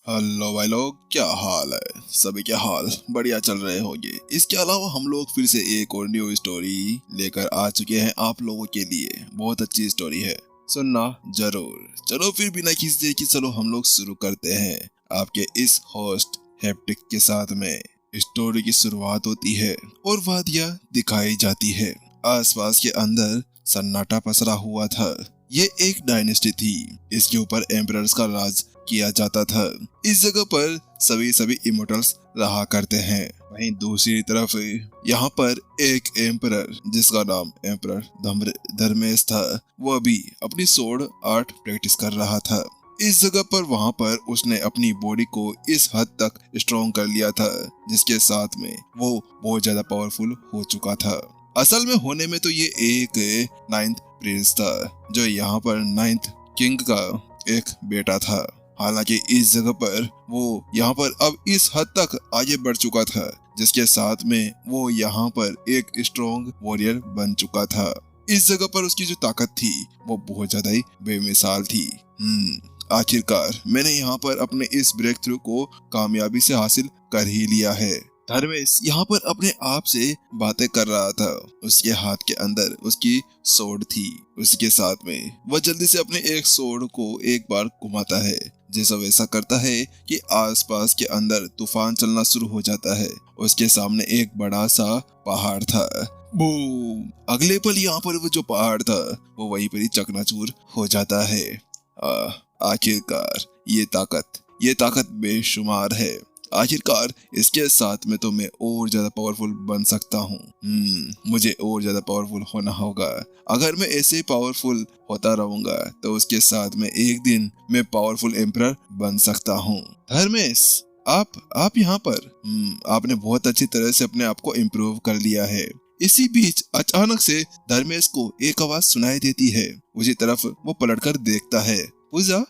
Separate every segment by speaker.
Speaker 1: Hello भाई लोग, क्या हाल है? सभी क्या हाल बढ़िया चल रहे होंगे। इसके अलावा हम लोग फिर से एक और न्यू स्टोरी लेकर आ चुके हैं आप लोगों के लिए। बहुत अच्छी स्टोरी है, सुनना जरूर। चलो फिर बिना किसी देर की चलो हम लोग शुरू करते हैं। आपके इस होस्ट हैप्टिक के साथ में स्टोरी की शुरुआत होती है और वादियां दिखाई जाती है। आसपास के अंदर सन्नाटा पसरा हुआ था। ये एक डायनेस्टी थी। इसके ऊपर एम्परर्स का राज किया जाता था। इस जगह पर सभी इमोर्टल्स रहा करते हैं। वहीं दूसरी तरफ यहाँ पर एक एम्परर जिसका नाम एम्परर धर्मेश था, वह भी अपनी सोर्ड आर्ट प्रैक्टिस कर रहा था। इस जगह पर वहाँ पर उसने अपनी बॉडी को इस हद तक स्ट्रॉन्ग कर लिया था जिसके साथ में वो बहुत ज्यादा पावरफुल हो चुका था। असल में होने में तो ये एक नाइन्थ प्रिंस था जो यहाँ पर नाइन्थ किंग का एक बेटा था। हालांकि इस जगह पर वो यहाँ पर अब इस हद तक आगे बढ़ चुका था जिसके साथ में वो यहाँ पर एक स्ट्रॉन्ग वॉरियर बन चुका था। इस जगह पर उसकी जो ताकत थी वो बहुत ज्यादा ही बेमिसाल थी। आखिरकार मैंने यहाँ पर अपने इस ब्रेक थ्रू को कामयाबी से हासिल कर ही लिया है। धर्मेश यहाँ पर अपने आप से बातें कर रहा था। उसके हाथ के अंदर उसकी सोर्ड थी। उसके साथ में वह जल्दी से अपने एक सोर्ड को एक बार घुमाता है। जैसा वैसा करता है कि आसपास के अंदर तूफान चलना शुरू हो जाता है। उसके सामने एक बड़ा सा पहाड़ था। बूम! अगले पल यहाँ पर वो जो पहाड़ था वो वहीं पर ही चकनाचूर हो जाता है। आखिरकार ये ताकत बेशुमार है। आखिरकार इसके साथ में तो मैं और ज्यादा पावरफुल बन सकता हूँ। मुझे और ज्यादा पावरफुल होना होगा। अगर मैं ऐसे ही पावरफुल होता रहूंगा तो उसके साथ में एक दिन मैं पावरफुल एम्परर बन सकता हूँ। धर्मेश, आप यहाँ पर आपने बहुत अच्छी तरह से अपने आप को इम्प्रूव कर लिया है। इसी बीच अचानक से धर्मेश को एक आवाज सुनाई देती है। उसी तरफ वो पलटकर देखता है। पूजा,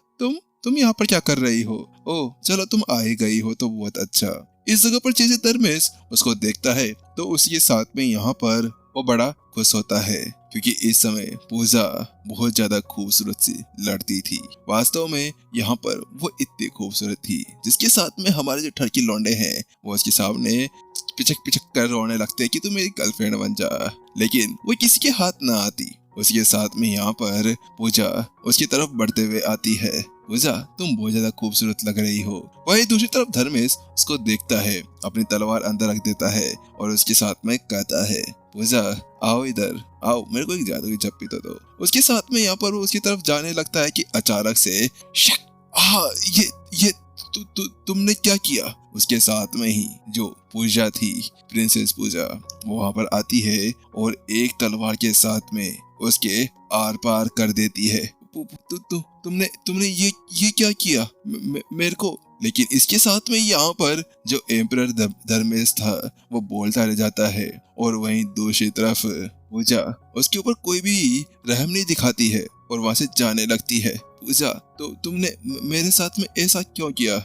Speaker 1: तुम यहाँ पर क्या कर रही हो? ओह चलो, तुम आ ही गई हो तो बहुत अच्छा। इस जगह पर जैसे धर्मेश उसको देखता है तो उसके साथ में यहाँ पर वो बड़ा खुश होता है क्योंकि इस समय पूजा बहुत ज्यादा खूबसूरत सी लड़ती थी। वास्तव में यहाँ पर वो इतनी खूबसूरत थी जिसके साथ में हमारे जो ठरकी लौंडे हैं वो उसके सामने पिचक कर रोने लगते हैं कि तू मेरी गर्लफ्रेंड बन जा, लेकिन वो किसी के हाथ ना आती। उसके साथ में यहाँ पर पूजा उसकी तरफ बढ़ते हुए आती है। पूजा, तुम बहुत ज्यादा खूबसूरत लग रही हो। वही दूसरी तरफ धर्मेश उसको देखता है, अपनी तलवार अंदर रख देता है और उसके साथ में कहता है, पूजा आओ इधर आओ, मेरे को एक जादू की झप्पी तो दो। उसके साथ में यहाँ पर वो उसकी तरफ जाने लगता है कि अचानक से ये तुमने क्या किया? उसके साथ में ही जो पूजा थी, प्रिंसेस पूजा, वो वहां पर आती है और एक तलवार के साथ में उसके आर पार कर देती है। तुमने ये क्या किया मेरे को? लेकिन इसके साथ में यहाँ पर जो एम्परर धर्मेश था वो बोलता रह जाता है और वहीं दूसरी तरफ पूजा उसके ऊपर कोई भी रहम नहीं दिखाती है और वहां से जाने लगती है। पूजा, तो तुमने मेरे साथ में ऐसा क्यों किया?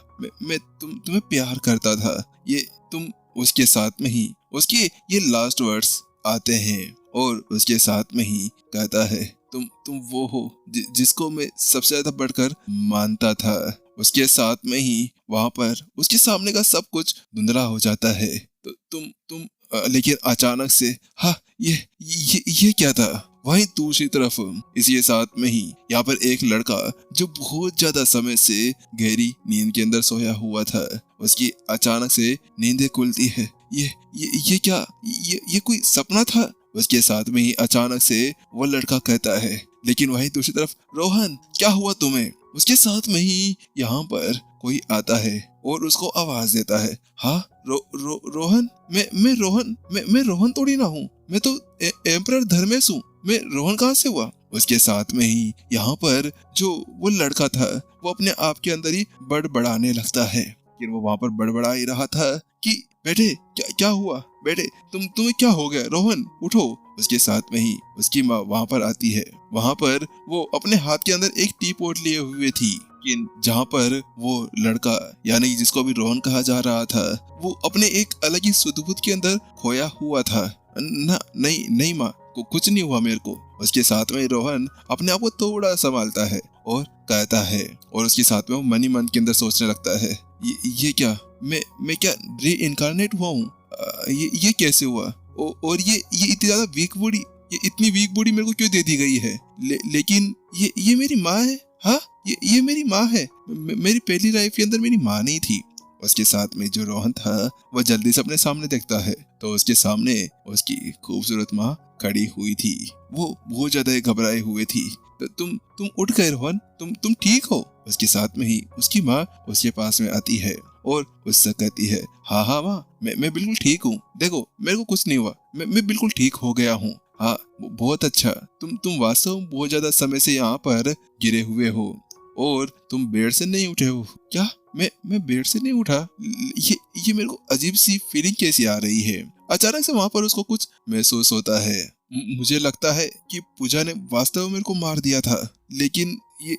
Speaker 1: मैं तुम्हें प्यार करता था। ये तुम उसके साथ में ही उसके ये लास्ट वर्ड्स आते हैं और उसके साथ में ही कहता है, तुम वो हो जिसको मैं सबसे ज्यादा बढ़कर मानता था। उसके साथ में ही वहां पर उसके सामने का सब कुछ धुंधला हो जाता है। तो तुम लेकिन अचानक से ये क्या था? वहीं दूसरी तरफ इसी साथ में ही यहाँ पर एक लड़का जो बहुत ज्यादा समय से गहरी नींद के अंदर सोया हुआ था, उसकी अचानक से नींदें खुलती है। ये क्या? ये कोई सपना था? उसके साथ में ही अचानक से वो लड़का कहता है। लेकिन वहीं दूसरी तरफ, रोहन क्या हुआ तुम्हें? उसके साथ में ही यहाँ पर कोई आता है और उसको आवाज देता है। हाँ रोहन, मैं रोहन थोड़ी ना हूँ, मैं तो एम्परर धर्मेश हूँ। मैं रोहन कहाँ से हुआ? उसके साथ में ही यहाँ पर जो वो लड़का था वो अपने आप के अंदर ही बड़बड़ाने लगता है। लेकिन वो वहां पर बड़बड़ा ही रहा था कि बेटे क्या हुआ? बेटे तुम्हें क्या हो गया? रोहन उठो। उसके साथ में ही उसकी माँ वहां पर आती है। वहां पर वो अपने हाथ के अंदर एक टी पॉट लिए हुए थी, जहाँ पर वो लड़का यानी जिसको भी रोहन कहा जा रहा था वो अपने एक अलग ही सुध-बुध के अंदर खोया हुआ था। नहीं माँ, कुछ नहीं हुआ मेरे को। उसके साथ में रोहन अपने आप को थोड़ा संभालता है और कहता है, और उसके साथ में वो मन ही मन के अंदर सोचने लगता है, ये क्या, मैं क्या री इनकारनेट हुआ हूँ? ये कैसे हुआ? और ये इतनी ज्यादा वीक बॉडी, ये इतनी वीक बॉडी मेरे को क्यों दे दी गई है? लेकिन ये मेरी माँ है। हाँ, ये मेरी माँ है। मेरी पहली लाइफ के अंदर मेरी माँ नहीं थी। उसके साथ में जो रोहन था वह जल्दी से अपने सामने देखता है तो उसके सामने उसकी खूबसूरत माँ खड़ी हुई थी। वो बहुत ज्यादा घबराए हुए थी। तो तुम उठ गए रोहन, तुम ठीक हो? उसके साथ में ही उसकी माँ उसके पास में आती है और उससे कहती है, हाँ माँ, मैं बिल्कुल ठीक हूँ। देखो, मेरे को कुछ नहीं हुआ, मैं बिल्कुल ठीक हो गया हूँ। हाँ, बहुत अच्छा। तुम वास्तव में बहुत ज्यादा समय से यहाँ पर गिरे हुए हो और तुम बेड से नहीं उठे हो। क्या? मैं बेड से नहीं उठा? ये मेरे को अजीब सी फीलिंग कैसी आ रही है? अचानक से वहाँ पर उसको कुछ महसूस होता है। मुझे लगता है कि पूजा ने वास्तव में मेरे को मार दिया था, लेकिन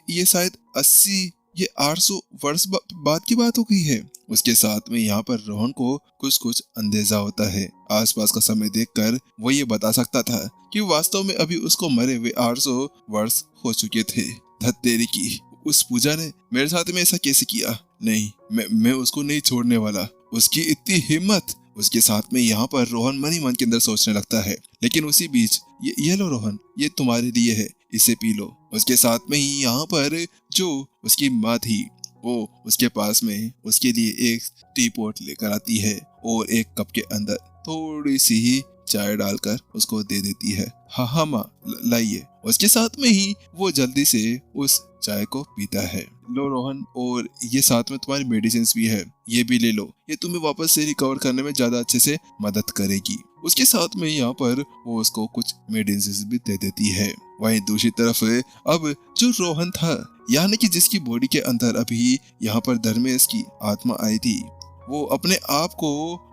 Speaker 1: ये शायद 800 वर्ष बाद की बात हो गई है। उसके साथ में यहाँ पर रोहन को कुछ अंदेजा होता है। आसपास का समय देखकर वो ये बता सकता था कि वास्तव में अभी उसको मरे हुए 800 वर्ष हो चुके थे। धत तेरी की, उस पूजा ने मेरे साथ में ऐसा कैसे किया? नहीं, मैं उसको नहीं छोड़ने वाला। उसकी इतनी हिम्मत। उसके साथ में यहाँ पर रोहन मन ही मन के अंदर सोचने लगता है। लेकिन उसी बीच ये लो रोहन, ये तुम्हारे लिए है, इसे पी लो। उसके साथ में ही यहाँ पर जो उसकी माँ थी वो उसके पास में उसके लिए एक टी पॉट लेकर आती है और एक कप के अंदर थोड़ी सी ही चाय डालकर उसको दे देती है। हाँ माँ, लाइए। उसके साथ में ही वो जल्दी से उस चाय को पीता है। लो रोहन, और ये साथ में तुम्हारी मेडिसिन भी है, ये भी ले लो। ये तुम्हें वापस से रिकवर करने में ज्यादा अच्छे से मदद करेगी। उसके साथ में यहाँ पर वो उसको कुछ मेडिसिन भी दे देती है। वहीं दूसरी तरफ अब जो रोहन था, यानी कि जिसकी बॉडी के अंदर अभी यहाँ पर धर्मेश की आत्मा आई थी, वो अपने आप को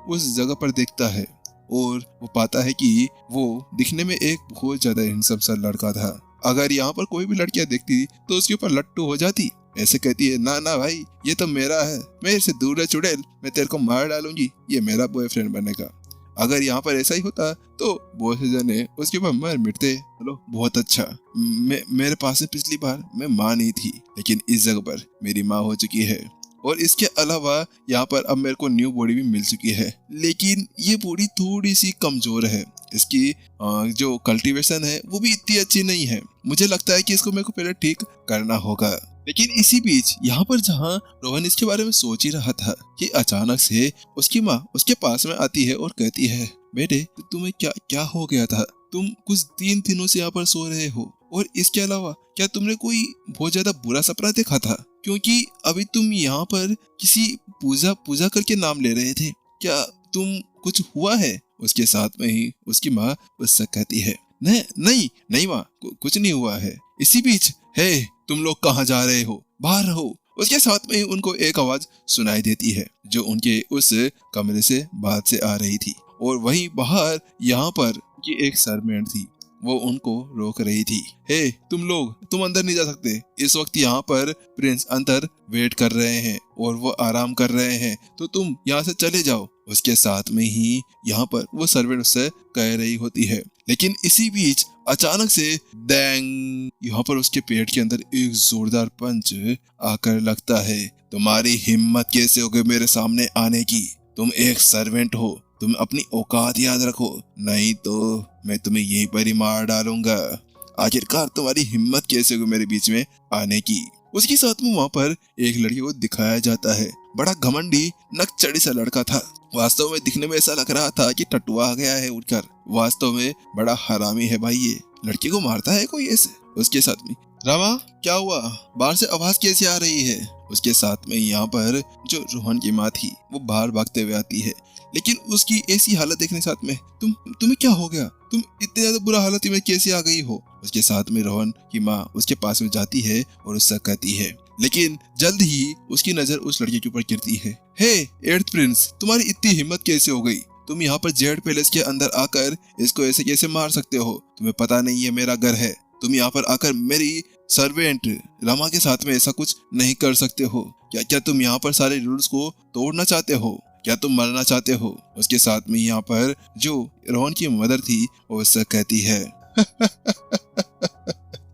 Speaker 1: उस जगह पर देखता है और वो पाता है कि वो दिखने में एक बहुत ज्यादा हैंडसम सा लड़का था। अगर यहाँ पर कोई भी लड़कियां देखती तो उसके ऊपर लट्टू हो जाती। ऐसे कहती है, ना भाई, ये तो मेरा है, मेरे से दूर है चुड़ैल, मैं तेरे को मार डालूंगी, ये मेरा बॉयफ्रेंड बनेगा। अगर यहाँ पर ऐसा ही होता तो बहुत से जने उसके ऊपर मर मिटते। चलो, बहुत अच्छा। मेरे पास में पिछली बार मैं माँ नहीं थी, लेकिन इस जगह पर मेरी माँ हो चुकी है। और इसके अलावा यहाँ पर अब मेरे को न्यू बॉडी भी मिल चुकी है, लेकिन ये बॉडी थोड़ी सी कमजोर है। इसकी जो कल्टीवेशन है वो भी इतनी अच्छी नहीं है। मुझे लगता है कि इसको मेरे को पहले ठीक करना होगा। लेकिन इसी बीच यहाँ पर जहाँ रोहन इसके बारे में सोच ही रहा था कि अचानक से उसकी माँ उसके पास में आती है और कहती है, बेटे, तुम्हें क्या हो गया था? तुम कुछ 3 दिनों से यहाँ पर सो रहे हो, और इसके अलावा क्या तुमने कोई बहुत ज्यादा बुरा सपना देखा था? क्योंकि अभी तुम यहाँ पर किसी पूजा करके नाम ले रहे थे। क्या तुम कुछ हुआ है? उसके साथ में ही उसकी माँ उससे कहती है, नहीं माँ, कुछ नहीं हुआ है। इसी बीच, हे, तुम लोग कहाँ जा रहे हो? बाहर रहो। उसके साथ में ही उनको एक आवाज सुनाई देती है जो उनके उस कमरे से बाहर से आ रही थी, और वहीं बाहर यहाँ पर की एक सर्वेंट थी, वो उनको रोक रही थी। हे, तुम अंदर नहीं जा सकते। इस वक्त यहाँ पर प्रिंस अंदर वेट कर रहे हैं और वो आराम कर रहे हैं, तो तुम यहाँ से चले जाओ। उसके साथ में ही यहाँ पर वो सर्वेंट उससे कह रही होती है। लेकिन इसी बीच अचानक से डैंग, यहाँ पर उसके पेट के अंदर एक जोरदार पंच आकर लगता है। तुम्हारी हिम्मत कैसे हो गई मेरे सामने आने की? तुम एक सर्वेंट हो, तुम अपनी औकात याद रखो, नहीं तो मैं तुम्हें यहीं पर ही मार डालूंगा। आखिरकार तुम्हारी हिम्मत कैसे हुई मेरे बीच में आने की? उसके साथ में वहाँ पर एक लड़के को दिखाया जाता है। बड़ा घमंडी नकचड़ी सा लड़का था। वास्तव में दिखने में ऐसा लग रहा था कि टटुआ गया है उठकर। वास्तव में बड़ा हरामी है भाई ये। लड़के को मारता है कोई ऐसे। उसके साथ में, रामा, क्या हुआ? बाहर से आवाज कैसे आ रही है? उसके साथ में यहाँ पर जो रोहन की माँ थी वो बाहर भागते हुए आती है। लेकिन उसकी ऐसी हालत देखने साथ में, तुम्हें क्या हो गया? तुम इतने ज्यादा बुरा हालत में कैसे आ गई हो? उसके साथ में रोहन की माँ उसके पास में जाती है और उससे कहती है। लेकिन जल्द ही उसकी नजर उस लड़के के ऊपर गिरती है। हे एर्थ प्रिंस, तुम्हारी इतनी हिम्मत कैसे हो गई? तुम यहाँ पर जेड पैलेस के अंदर आकर इसको ऐसे कैसे मार सकते हो? तुम्हें पता नहीं है मेरा घर है। तुम यहाँ पर आकर मेरी सर्वेंट रमा के साथ में ऐसा कुछ नहीं कर सकते हो। क्या तुम यहाँ पर सारे रूल्स को तोड़ना चाहते हो? क्या तुम मरना चाहते हो? उसके साथ में यहाँ पर जो रोहन की मदर थी वो उससे कहती है,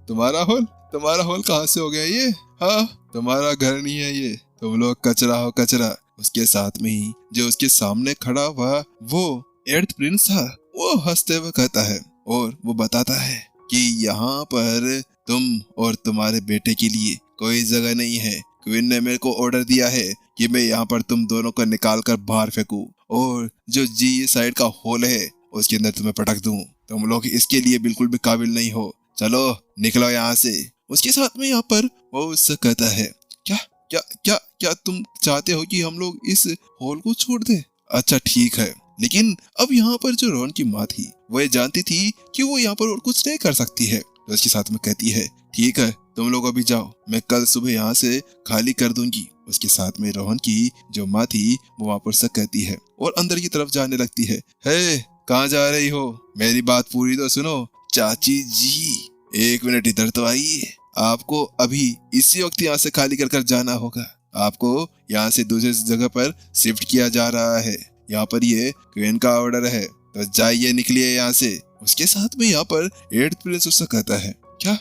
Speaker 1: तुम्हारा होल तुम्हारा हॉल कहाँ से हो गया ये? हाँ, तुम्हारा घर नहीं है ये, तुम लोग कचरा हो कचरा। उसके साथ में ही जो उसके सामने खड़ा हुआ वो एर्थ प्रिंस था। वो हंसते हुए कहता है और वो बताता है कि यहाँ पर तुम और तुम्हारे बेटे के लिए कोई जगह नहीं है। क्वीन ने मेरे को ऑर्डर दिया है कि मैं यहाँ पर तुम दोनों को निकाल कर बाहर फेंकूं और जो जी साइड का होल है उसके अंदर तुम्हें पटक दूं। तुम लोग इसके लिए बिल्कुल भी काबिल नहीं हो, चलो निकलो यहाँ से। उसके साथ में यहाँ पर वो उससे कहता है, क्या क्या क्या क्या तुम चाहते हो कि हम लोग इस हॉल को छोड़ दें? अच्छा ठीक है, लेकिन अब यहाँ पर जो रोहन की माँ थी वो ये जानती थी कि वो यहाँ पर और कुछ नहीं कर सकती है, तो उसके साथ में कहती है, ठीक है तुम लोग अभी जाओ, मैं कल सुबह यहाँ से खाली कर दूंगी। उसके साथ में रोहन की जो माँ थी वो वहाँ पर से कहती है और अंदर की तरफ जाने लगती है। हे, कहाँ जा रही हो? मेरी बात पूरी तो सुनो। चाची जी, एक मिनट इधर तो आइए। आपको अभी इसी वक्त यहाँ से खाली कर कर जाना होगा। आपको यहाँ से दूसरी जगह पर शिफ्ट किया जा रहा है। यहाँ पर ये क्वीन का ऑर्डर है, तो जाइए निकलिए यहाँ से। उसके साथ में यहाँ पर एर्थ प्रिंस उससे कहता है, क्या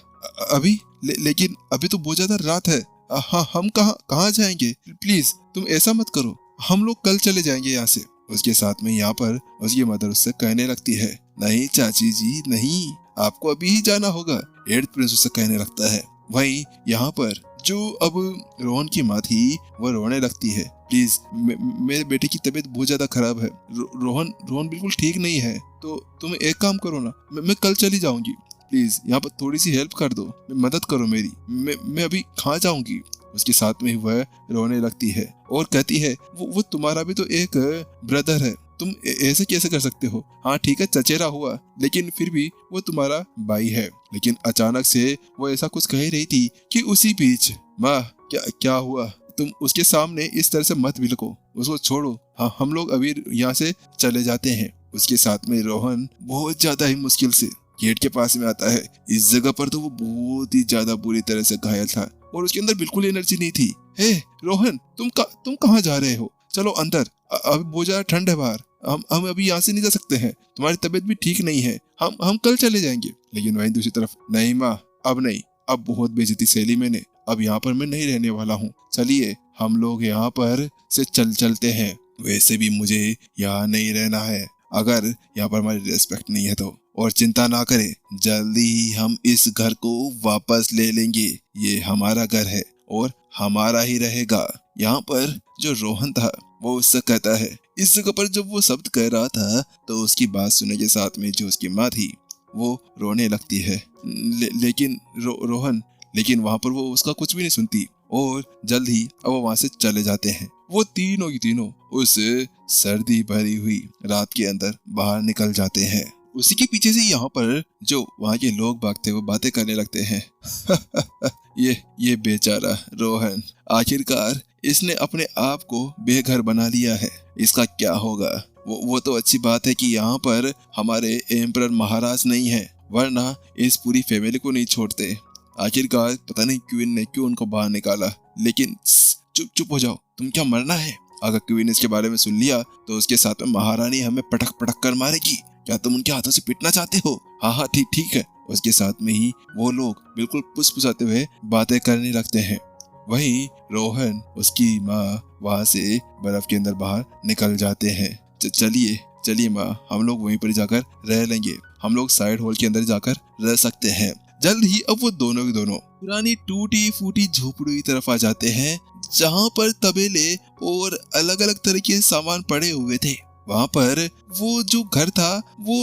Speaker 1: अभी? लेकिन अभी तो बहुत ज्यादा रात है। हाँ, हम कहाँ जाएंगे? प्लीज तुम ऐसा मत करो, हम लोग कल चले जाएंगे यहाँ से। उसके साथ में यहाँ पर उसकी मदर उससे कहने लगती है, नहीं चाची जी नहीं, आपको अभी ही जाना होगा। एर्थ प्रिंस उससे कहने लगता है। वहीं यहाँ पर जो अब रोहन की माँ थी वो रोने लगती है, प्लीज मेरे बेटे की तबीयत बहुत ज्यादा खराब है। रोहन बिल्कुल ठीक नहीं है, तो तुम एक काम करो ना, मैं कल चली जाऊंगी। प्लीज यहाँ पर थोड़ी सी हेल्प कर दो, मदद करो मेरी, मैं अभी कहाँ जाऊंगी। उसके साथ में वह रोने लगती है और कहती है, वो तुम्हारा भी तो एक ब्रदर है, तुम ऐसे कैसे कर सकते हो? हाँ ठीक है, चचेरा हुआ, लेकिन फिर भी वो तुम्हारा भाई है। लेकिन अचानक से वो ऐसा कुछ कह रही थी कि उसी बीच, माँ क्या हुआ? तुम उसके सामने इस तरह से मत बिलको, उसको छोड़ो। हाँ, हम लोग अभी यहाँ से चले जाते हैं। उसके साथ में रोहन बहुत ज्यादा ही मुश्किल से गेट के पास में आता है। इस जगह पर तो वो बहुत ही ज्यादा बुरी तरह से घायल था और उसके अंदर बिल्कुल एनर्जी नहीं थी। हे रोहन, तुम कहाँ जा रहे हो? चलो अंदर, अभी बहुत ज्यादा ठंड है बाहर, हम अभी यहाँ से नहीं जा सकते हैं, तुम्हारी तबीयत भी ठीक नहीं है, हम कल चले जाएंगे। लेकिन वहीं दूसरी तरफ, नहीं माँ, अब नहीं, अब बहुत बेइज्जती सहली मैंने, अब यहाँ पर मैं नहीं रहने वाला हूँ। चलिए हम लोग यहाँ पर से चलते हैं। वैसे भी मुझे यहाँ नहीं रहना है, अगर यहाँ पर हमारी रेस्पेक्ट नहीं है तो। और चिंता ना करें, जल्दी ही हम इस घर को वापस ले लेंगे। ये हमारा घर है और हमारा ही रहेगा। यहाँ पर जो रोहन था वो उससे कहता है। इस जगह पर जब वो शब्द कह रहा था तो उसकी बात सुनने के साथ में जो उसकी माँ थी वो रोने लगती है। लेकिन रोहन, लेकिन वहाँ पर वो उसका कुछ भी नहीं सुनती और जल्द ही अब वहाँ से चले जाते हैं। वो तीनों की तीनों उस सर्दी भरी हुई रात के अंदर बाहर निकल जाते हैं। उसी के पीछे से यहाँ पर जो वहाँ के लोग बाग थे वो बातें करने लगते हैं। ये बेचारा रोहन, आखिरकार इसने अपने आप को बेघर बना लिया है, इसका क्या होगा? वो तो अच्छी बात है कि यहाँ पर हमारे एम्परर महाराज नहीं है, वरना इस पूरी फैमिली को नहीं छोड़ते। आखिरकार पता नहीं क्वीन ने क्यों उनको बाहर निकाला। लेकिन चुप हो जाओ, तुम क्या मरना है? अगर क्वीन इसके बारे में सुन लिया तो उसके साथ में महारानी हमें पटक पटक कर मारेगी। क्या तुम उनके हाथों से पिटना चाहते हो? हाँ ठीक है। उसके साथ में ही वो लोग बिल्कुल फुसफुसाते हुए बातें करने लगते हैं। वहीं रोहन, उसकी माँ वहाँ से बर्फ के अंदर बाहर निकल जाते हैं। चलिए माँ, हम लोग वहीं पर जाकर रह लेंगे, हम लोग साइड हॉल के अंदर जाकर रह सकते हैं। जल्द ही अब वो दोनों के दोनों पुरानी टूटी फूटी झोपड़ी की तरफ आ जाते हैं, जहाँ पर तबेले और अलग अलग तरह के सामान पड़े हुए थे। वहाँ पर वो जो घर था वो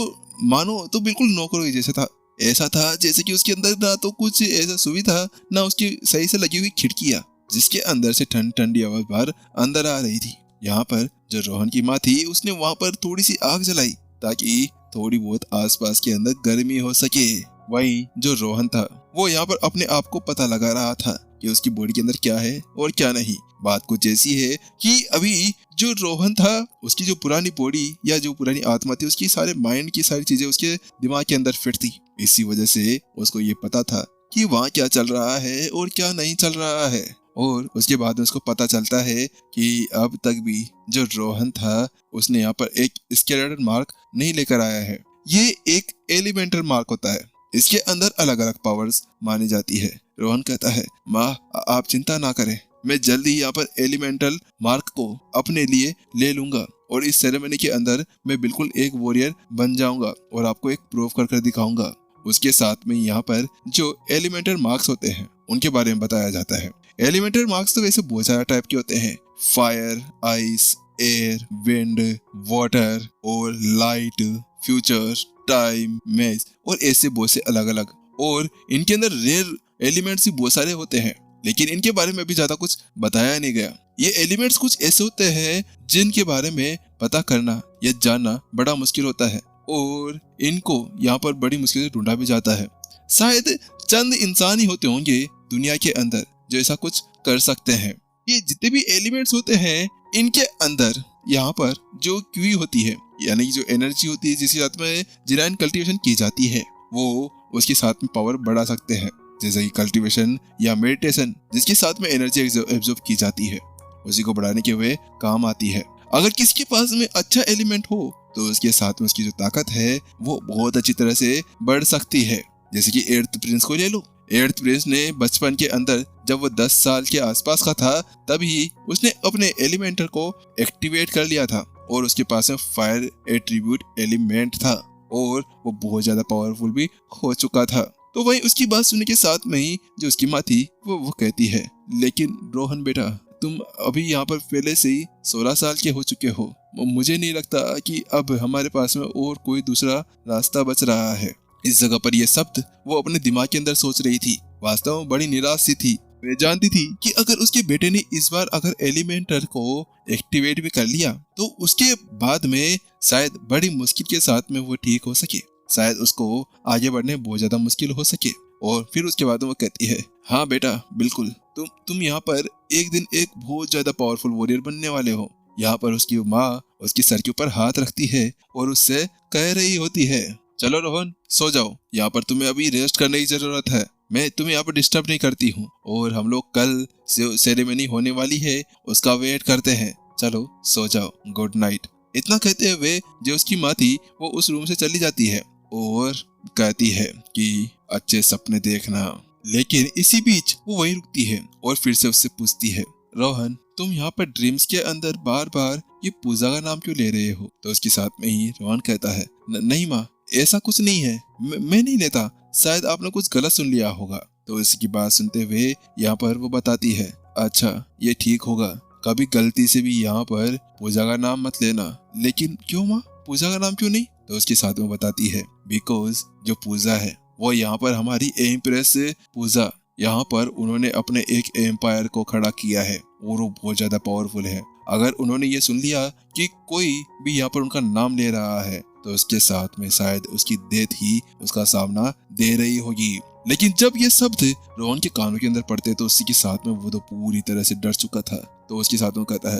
Speaker 1: मानो तो बिल्कुल नौकरों के जैसा था। ऐसा था जैसे कि उसके अंदर ना तो कुछ ऐसा सुविधा, ना उसकी सही से लगी हुई खिड़कियाँ, जिसके अंदर से ठंडी आवाज बाहर अंदर आ रही थी। यहाँ पर जो रोहन की माँ थी उसने वहाँ पर थोड़ी सी आग जलाई ताकि थोड़ी बहुत आसपास के अंदर गर्मी हो सके। वहीं जो रोहन था वो यहाँ पर अपने आप को पता लगा रहा था कि उसकी बॉडी के अंदर क्या है और क्या नहीं। बात कुछ ऐसी है कि अभी जो रोहन था उसकी जो पुरानी बॉडी या जो पुरानी आत्मा थी, उसकी सारे माइंड की सारी चीजें उसके दिमाग के अंदर फिट थी। इसी वजह से उसको ये पता था कि वहाँ क्या चल रहा है और क्या नहीं चल रहा है। और उसके बाद में उसको पता चलता है कि अब तक भी जो रोहन था उसने यहाँ पर एक स्केलेटन मार्क नहीं लेकर आया है। ये एक एलिमेंटल मार्क होता है। इसके अंदर अलग अलग पावर्स मानी जाती है। रोहन कहता है, माँ आप चिंता ना करें, मैं जल्दी यहाँ पर एलिमेंटल मार्क को अपने लिए ले लूंगा और इस सेरेमनी के अंदर मैं बिल्कुल एक वॉरियर बन जाऊंगा और आपको एक प्रूफ कर कर दिखाऊंगा। उसके साथ में यहाँ पर जो एलिमेंटल मार्क्स होते हैं उनके बारे में बताया जाता है। एलिमेंटल मार्क्स तो वैसे बहुत सारा टाइप के होते हैं, fire, ice, air, wind, water और लाइट, फ्यूचर, टाइम, मैच और ऐसे बहुत से अलग अलग। और इनके अंदर रेयर एलिमेंट्स भी बहुत सारे होते हैं, लेकिन इनके बारे में अभी ज्यादा कुछ बताया नहीं गया। ये एलिमेंट्स कुछ ऐसे होते हैं जिनके बारे में पता करना या जानना बड़ा मुश्किल होता है और इनको यहाँ पर बड़ी मुश्किल से ढूंढा भी जाता है। शायद चंद इंसान ही होते होंगे दुनिया के अंदर जो ऐसा कुछ कर सकते हैं। ये जितने भी एलिमेंट्स होते हैं इनके अंदर यहाँ पर जो क्यू होती है, यानी जो एनर्जी होती है जिसके साथ में जिनाइन कल्टीवेशन की जाती है, वो उसके साथ में पावर बढ़ा सकते हैं, जैसे कि कल्टीवेशन या मेडिटेशन जिसके साथ में एनर्जी एब्जॉर्ब की जाती है, उसी को बढ़ाने के हुए काम आती है। अगर किसी के पास में अच्छा एलिमेंट हो तो उसके साथ में उसकी जो ताकत है वो बहुत अच्छी तरह से बढ़ सकती है। जैसे कि एर्थ प्रिंस को ले लो। एर्थ प्रिंस ने बचपन के अंदर जब वो 10 साल के आसपास का था तभी उसने अपने एलिमेंटर को एक्टिवेट कर लिया था और उसके पास में फायर एट्रीब्यूट एलिमेंट था और वो बहुत ज्यादा पावरफुल भी हो चुका था। तो वही उसकी बात सुनने के साथ में ही जो उसकी माँ थी वो कहती है, लेकिन रोहन बेटा तुम अभी यहाँ पर पहले से ही 16 साल के हो चुके हो, मुझे नहीं लगता कि अब हमारे पास में और कोई दूसरा रास्ता बच रहा है। इस जगह पर ये शब्द वो अपने दिमाग के अंदर सोच रही थी। वास्तव में बड़ी निराश सी थी। वे जानती थी कि अगर उसके बेटे ने इस बार अगर एलिमेंटर को एक्टिवेट भी कर लिया तो उसके बाद में शायद बड़ी मुश्किल के साथ में वो ठीक हो सके, शायद उसको आगे बढ़ने बहुत ज्यादा मुश्किल हो सके। और फिर उसके बाद वो कहती है, हाँ बेटा बिल्कुल, तुम यहाँ पर एक दिन एक बहुत ज्यादा पावरफुल वॉरियर बनने वाले हो। यहाँ पर उसकी माँ उसके सर के ऊपर हाथ रखती है और उससे कह रही होती है, चलो रोहन सो जाओ, यहाँ पर तुम्हें अभी रेस्ट करने की जरूरत है, मैं तुम्हें यहाँ पर डिस्टर्ब नहीं करती हूँ और हम लोग कल सेरेमनी होने वाली है उसका वेट करते हैं, चलो सो जाओ, गुड नाइट। इतना कहते हुए जो उसकी माँ थी वो उस रूम से चली जाती है और कहती है कि अच्छे सपने देखना। लेकिन इसी बीच वो वहीं रुकती है और फिर से उससे पूछती है, रोहन तुम यहाँ पर ड्रीम्स के अंदर बार बार ये पूजा का नाम क्यों ले रहे हो? तो उसके साथ में ही रोहन कहता है, नहीं माँ ऐसा कुछ नहीं है, मैं नहीं लेता, शायद आपने कुछ गलत सुन लिया होगा। तो इसकी बात सुनते हुए यहाँ पर वो बताती है, अच्छा ये ठीक होगा, कभी गलती से भी यहाँ पर पूजा का नाम मत लेना। लेकिन क्यों माँ, पूजा का नाम क्यों नहीं? तो उसके साथ में बताती है, बिकॉज जो पूजा है वो यहाँ पर हमारी एम्प्रेस पूजा, यहाँ पर उन्होंने अपने एक एम्पायर को खड़ा किया है और वो बहुत ज्यादा पावरफुल है। अगर उन्होंने ये सुन लिया कि कोई भी यहाँ पर उनका नाम ले रहा है तो उसके साथ में शायद उसकी डेथ ही उसका सामना दे रही होगी। लेकिन जब ये शब्द रोहन के कानों के अंदर पड़ते तो उसी के साथ में वो तो पूरी तरह से डर चुका था। तो उसके साथ में कहता है,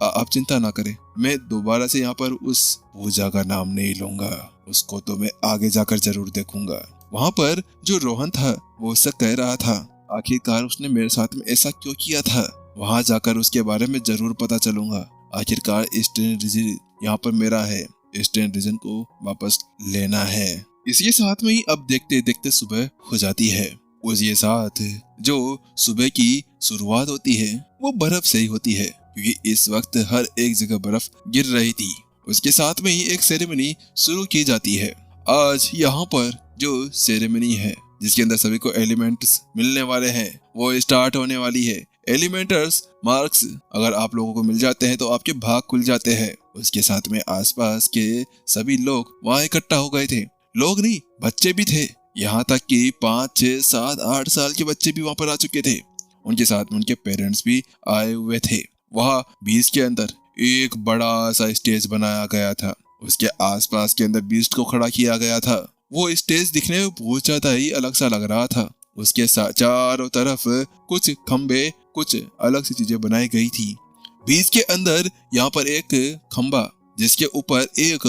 Speaker 1: आप चिंता ना करें, मैं दोबारा से यहाँ पर उस पूजा का नाम नहीं लूंगा, उसको तो मैं आगे जाकर जरूर देखूंगा। वहाँ पर जो रोहन था वो उससे कह रहा था, आखिरकार उसने मेरे साथ में ऐसा क्यों किया था, वहाँ जाकर उसके बारे में जरूर पता चलूंगा। आखिरकार ईस्टर्न रीजन यहाँ पर मेरा है, ईस्टर्न रीजन को वापस लेना है। इसके साथ में ही अब देखते देखते सुबह हो जाती है। उसी साथ जो सुबह की शुरुआत होती है वो बर्फ से ही होती है, क्योंकि इस वक्त हर एक जगह बर्फ गिर रही थी। उसके साथ में ही एक सेरेमनी शुरू की जाती है। आज यहाँ पर जो सेरेमनी है जिसके अंदर सभी को एलिमेंट्स मिलने वाले हैं वो स्टार्ट होने वाली है। एलिमेंटर्स मार्क्स अगर आप लोगों को मिल जाते हैं तो आपके भाग खुल जाते हैं। उसके साथ में आसपास के सभी लोग वहाँ इकट्ठा हो गए थे। लोग नहीं, बच्चे भी थे, यहाँ तक कि 5, 6, 7, 8 साल के बच्चे भी वहाँ पर आ चुके थे। उनके साथ में उनके पेरेंट्स भी आए हुए थे। वहाँ बीच के अंदर एक बड़ा सा स्टेज बनाया गया था, उसके आसपास के अंदर बीस्ट को खड़ा किया गया था। वो स्टेज दिखने में बहुत ज्यादा ही अलग सा लग रहा था। उसके चारों तरफ कुछ खंबे, कुछ अलग सी चीजें बनाई गई थी। बीच के अंदर यहाँ पर एक खंबा जिसके ऊपर एक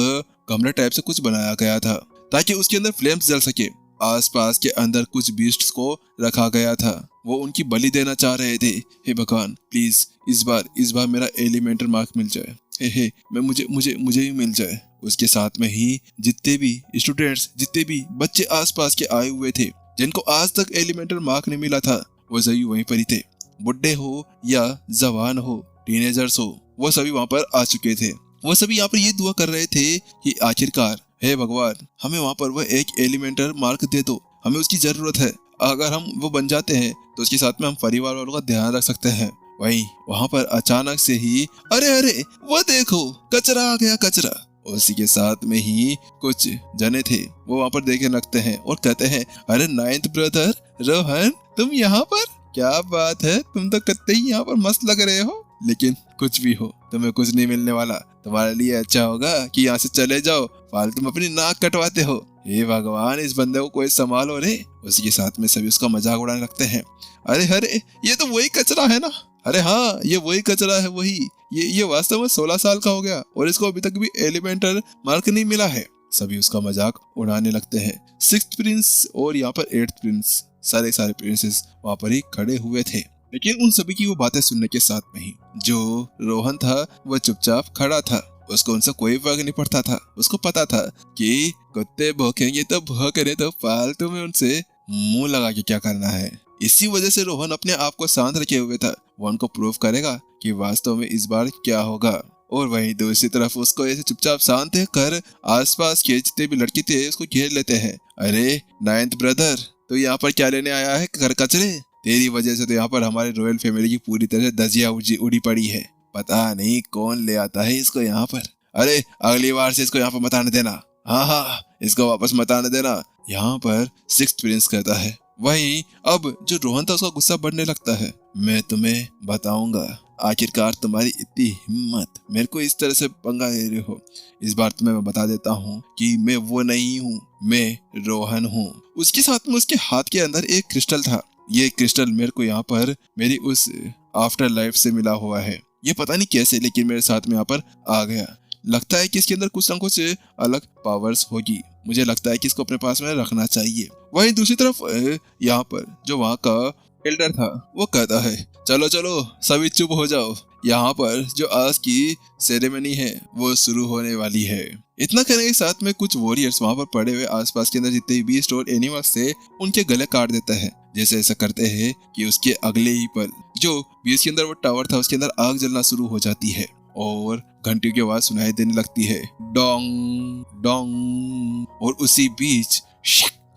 Speaker 1: कमरा टाइप से कुछ बनाया गया था ताकि उसके अंदर फ्लेम्स जल सके। आसपास के अंदर कुछ बीस्ट्स को रखा गया था, वो उनकी बलि देना चाह रहे थे। हे भगवान प्लीज इस बार मेरा एलिमेंटल मार्क मिल जाए, हे मैं मुझे भी मिल जाए। उसके साथ में ही जितने भी स्टूडेंट्स, जितने भी बच्चे आसपास के आए हुए थे जिनको आज तक एलिमेंटल मार्क नहीं मिला था, वो सभी वहीं पर ही थे। बुढ़े हो या जवान हो, टीनेजर्स हो, वो सभी वहां पर आ चुके थे। वो सभी यहाँ पर ये दुआ कर रहे थे कि आखिरकार हे भगवान, हमें वहां पर वो एक एलिमेंटल मार्क दे दो, हमें उसकी जरूरत है। अगर हम वो बन जाते हैं तो उसके साथ में हम परिवार वालों का ध्यान रख सकते हैं। वहीं वहां पर अचानक से ही अरे अरे वो देखो, कचरा आ गया, कचरा। उसी के साथ में ही कुछ जने थे, वो वहां पर देखने लगते हैं और कहते हैं, अरे नाइन्थ ब्रदर रोहन, तुम यहाँ पर? क्या बात है, तुम तो कत्ते ही यहाँ पर मस्त लग रहे हो। लेकिन कुछ भी हो, तुम्हें कुछ नहीं मिलने वाला। तुम्हारे लिए अच्छा होगा कि यहाँ से चले जाओ, फालतू तुम अपनी नाक कटवाते हो। हे भगवान, इस बंदे को कोई संभालो रे। उसी के साथ में सभी उसका मजाक उड़ाने लगते हैं। अरे अरे, ये तो वही कचरा है ना। अरे हाँ, ये वही कचरा है, वही। ये वास्तव में 16 साल का हो गया और इसको अभी तक भी एलिमेंटल मार्क नहीं मिला है। सभी उसका मजाक उड़ाने लगते हैं। 6th प्रिंस और यहाँ पर 8th प्रिंस, सारे प्रिंसेस वहाँ पर ही खड़े हुए थे। लेकिन उन सभी की वो बातें सुनने के साथ में ही जो रोहन था वो चुपचाप खड़ा था। उसको उनसे कोई फर्क नहीं पड़ता था। उसको पता था कि कुत्ते भौंकेंगे तो भौंके, तो फालतू में उनसे मुंह लगा के क्या करना है। इसी वजह से रोहन अपने आप को शांत रखे हुए था। वो उनको प्रूव करेगा कि वास्तव में इस बार क्या होगा। और वहीं दूसरी तरफ उसको ऐसे चुपचाप शांत कर आसपास के जितने भी लड़के थे उसको घेर लेते हैं। अरे नाइन्थ ब्रदर, तो यहाँ पर क्या लेने आया है, कर कचरे? तेरी वजह से तो यहाँ पर हमारे रॉयल फैमिली की पूरी तरह से धजिया उड़ी पड़ी है। पता नहीं कौन ले आता है इसको यहाँ पर। अरे अगली बार से इसको यहाँ पर मत आने देना। हाँ, इसको वापस मत आने देना। यहाँ पर 6th प्रिंस कहता है। वहीं अब जो रोहन था उसका गुस्सा बढ़ने लगता है। मैं तुम्हें बताऊंगा, आखिरकार तुम्हारी इतनी हिम्मत, मेरे को इस तरह से पंगा ले रहे हो। इस बार तुम्हें मैं बता देता हूँ कि मैं वो नहीं हूँ, मैं रोहन हूँ। उसके साथ में उसके हाथ के अंदर एक क्रिस्टल था। ये क्रिस्टल मेरे को यहाँ पर मेरी उस आफ्टर लाइफ से मिला हुआ है। ये पता नहीं कैसे, लेकिन मेरे साथ में यहाँ पर आ गया। लगता है कि इसके अंदर कुछ ना कुछ अलग पावर्स होगी। मुझे लगता है कि इसको अपने पास में रखना चाहिए। वहीं दूसरी तरफ यहाँ पर जो वहाँ का एल्डर था वो कहता है, चलो चलो सभी चुप हो जाओ, यहाँ पर जो आज की सेरेमनी है वो शुरू होने वाली है। इतना कहने के साथ में कुछ वॉरियर्स वहाँ पर पड़े हुए आसपास के अंदर जितने भी बीस्ट और एनिमल्स थे उनके गले काट देता है। जैसे ऐसा करते हैं कि उसके अगले ही पल जो बीस्ट के अंदर वो टावर था उसके अंदर आग जलना शुरू हो जाती है और घंटियों की आवाज सुनाई देने लगती है, डोंग डोंग। और उसी बीच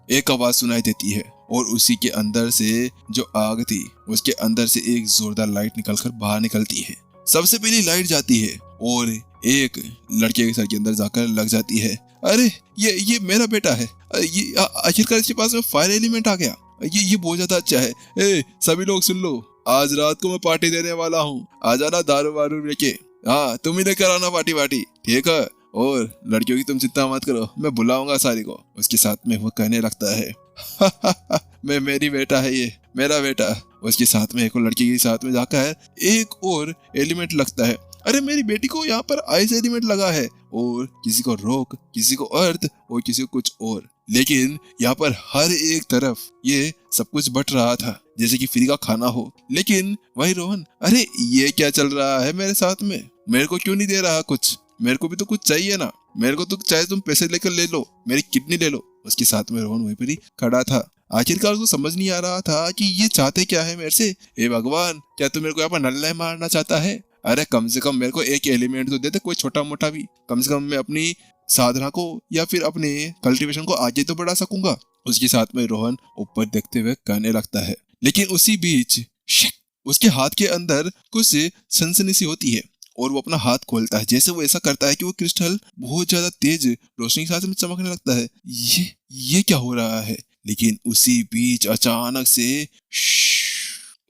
Speaker 1: एक आवाज सुनाई देती है और उसी के अंदर से जो आग थी उसके अंदर से एक जोरदार लाइट निकलकर बाहर निकलती है। सबसे पहली लाइट जाती है और एक लड़के के सर के अंदर जाकर लग जाती है। अरे ये मेरा बेटा है। ये आखिरकार इसके पास में फायर एलिमेंट आ गया। ये बहुत ज्यादा अच्छा है। ए सभी लोग सुन लो, आज रात को मैं पार्टी देने वाला हूँ। आ जाना दारू वारू लेके। हाँ, तुम ही लेकर आना पार्टी वार्टी, ठीक है? और लड़कियों की तुम चिंता मत करो, मैं बुलाऊंगा सारी को। उसके साथ में वो कहने लगता है मैं मेरी बेटा है, ये मेरा बेटा। उसके साथ में एक और लड़की के साथ में जाकर एक और एलिमेंट लगता है। अरे मेरी बेटी को यहाँ पर आइस एलिमेंट लगा है और किसी को रॉक, किसी को अर्थ और किसी को कुछ और। लेकिन यहाँ पर हर एक तरफ ये सब कुछ बट रहा था जैसे कि फ्री का खाना हो। लेकिन वही रोहन, अरे ये क्या चल रहा है मेरे साथ में? मेरे को क्यों नहीं दे रहा कुछ? मेरे को भी तो कुछ चाहिए ना। मेरे को तो चाहे तुम पैसे लेकर ले लो, मेरी किडनी ले लो। उसके साथ में रोहन वहीं पर ही खड़ा था। आखिरकार उसको समझ नहीं आ रहा था कि ये चाहते क्या है मेरे से। हे भगवान, क्या तू मेरे को यहाँ पर नल्ला मारना चाहता है? अरे कम से कम मेरे को एक एलिमेंट तो दे दे, कोई छोटा मोटा भी। कम से कम मैं अपनी साधना को या फिर अपने कल्टीवेशन को आगे तो बढ़ा सकूंगा। उसके साथ में रोहन ऊपर देखते हुए कहने लगता है। लेकिन उसी बीच उसके हाथ के अंदर कुछ सनसनी सी होती है और वो अपना हाथ खोलता है। जैसे वो ऐसा करता है कि वो क्रिस्टल बहुत ज्यादा तेज रोशनी के साथ में चमकने लगता है। ये क्या हो रहा है? लेकिन उसी बीच अचानक से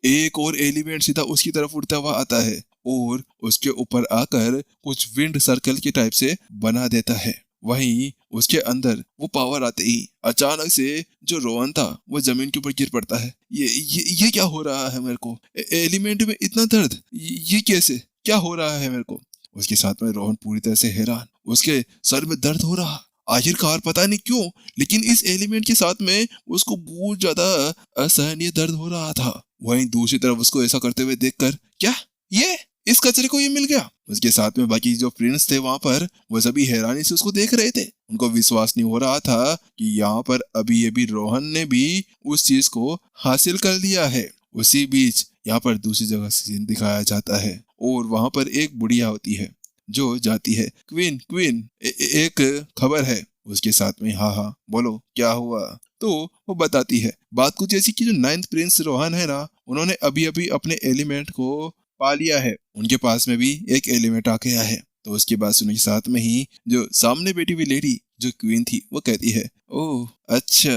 Speaker 1: एक और एलिमेंट सीधा उसकी तरफ उड़ता हुआ आता है और उसके ऊपर आकर कुछ विंड सर्कल के टाइप से बना देता है। वहीं उसके अंदर वो पावर आते ही अचानक से जो रोहन था वो जमीन के ऊपर गिर पड़ता है। ये क्या हो रहा है मेरे को? एलिमेंट में इतना दर्द, ये कैसे? क्या हो रहा है मेरे को? उसके साथ में रोहन पूरी तरह से हैरान, उसके सर में दर्द हो रहा। आखिरकार पता नहीं क्यों, लेकिन इस एलिमेंट के साथ में उसको बहुत ज्यादा असहनीय दर्द हो रहा था। वहीं दूसरी तरफ उसको ऐसा करते हुए देखकर, क्या ये इस कचरे को ये मिल गया। उसके साथ में बाकी जो फ्रेंड्स थे वहां पर, वो सभी हैरानी से उसको देख रहे थे। उनको विश्वास नहीं हो रहा था कि यहाँ पर अभी अभी रोहन ने भी उस चीज को हासिल कर लिया है। उसी बीच यहाँ पर दूसरी जगह सीन दिखाया जाता है और वहां पर एक बुढ़िया होती है जो जाती है, क्वीन क्वीन एक खबर है। उसके साथ में हाँ हाँ बोलो क्या हुआ। तो वो बताती है बात कुछ ऐसी कि जो नाइन्थ प्रिंस रोहन है ना, उन्होंने अभी अभी अपने एलिमेंट को पा लिया है। उनके पास में भी एक एलिमेंट आ गया है। तो उसके बाद सुनने के साथ में ही जो सामने बैठी हुई लेडी जो क्वीन थी वो कहती है, ओह अच्छा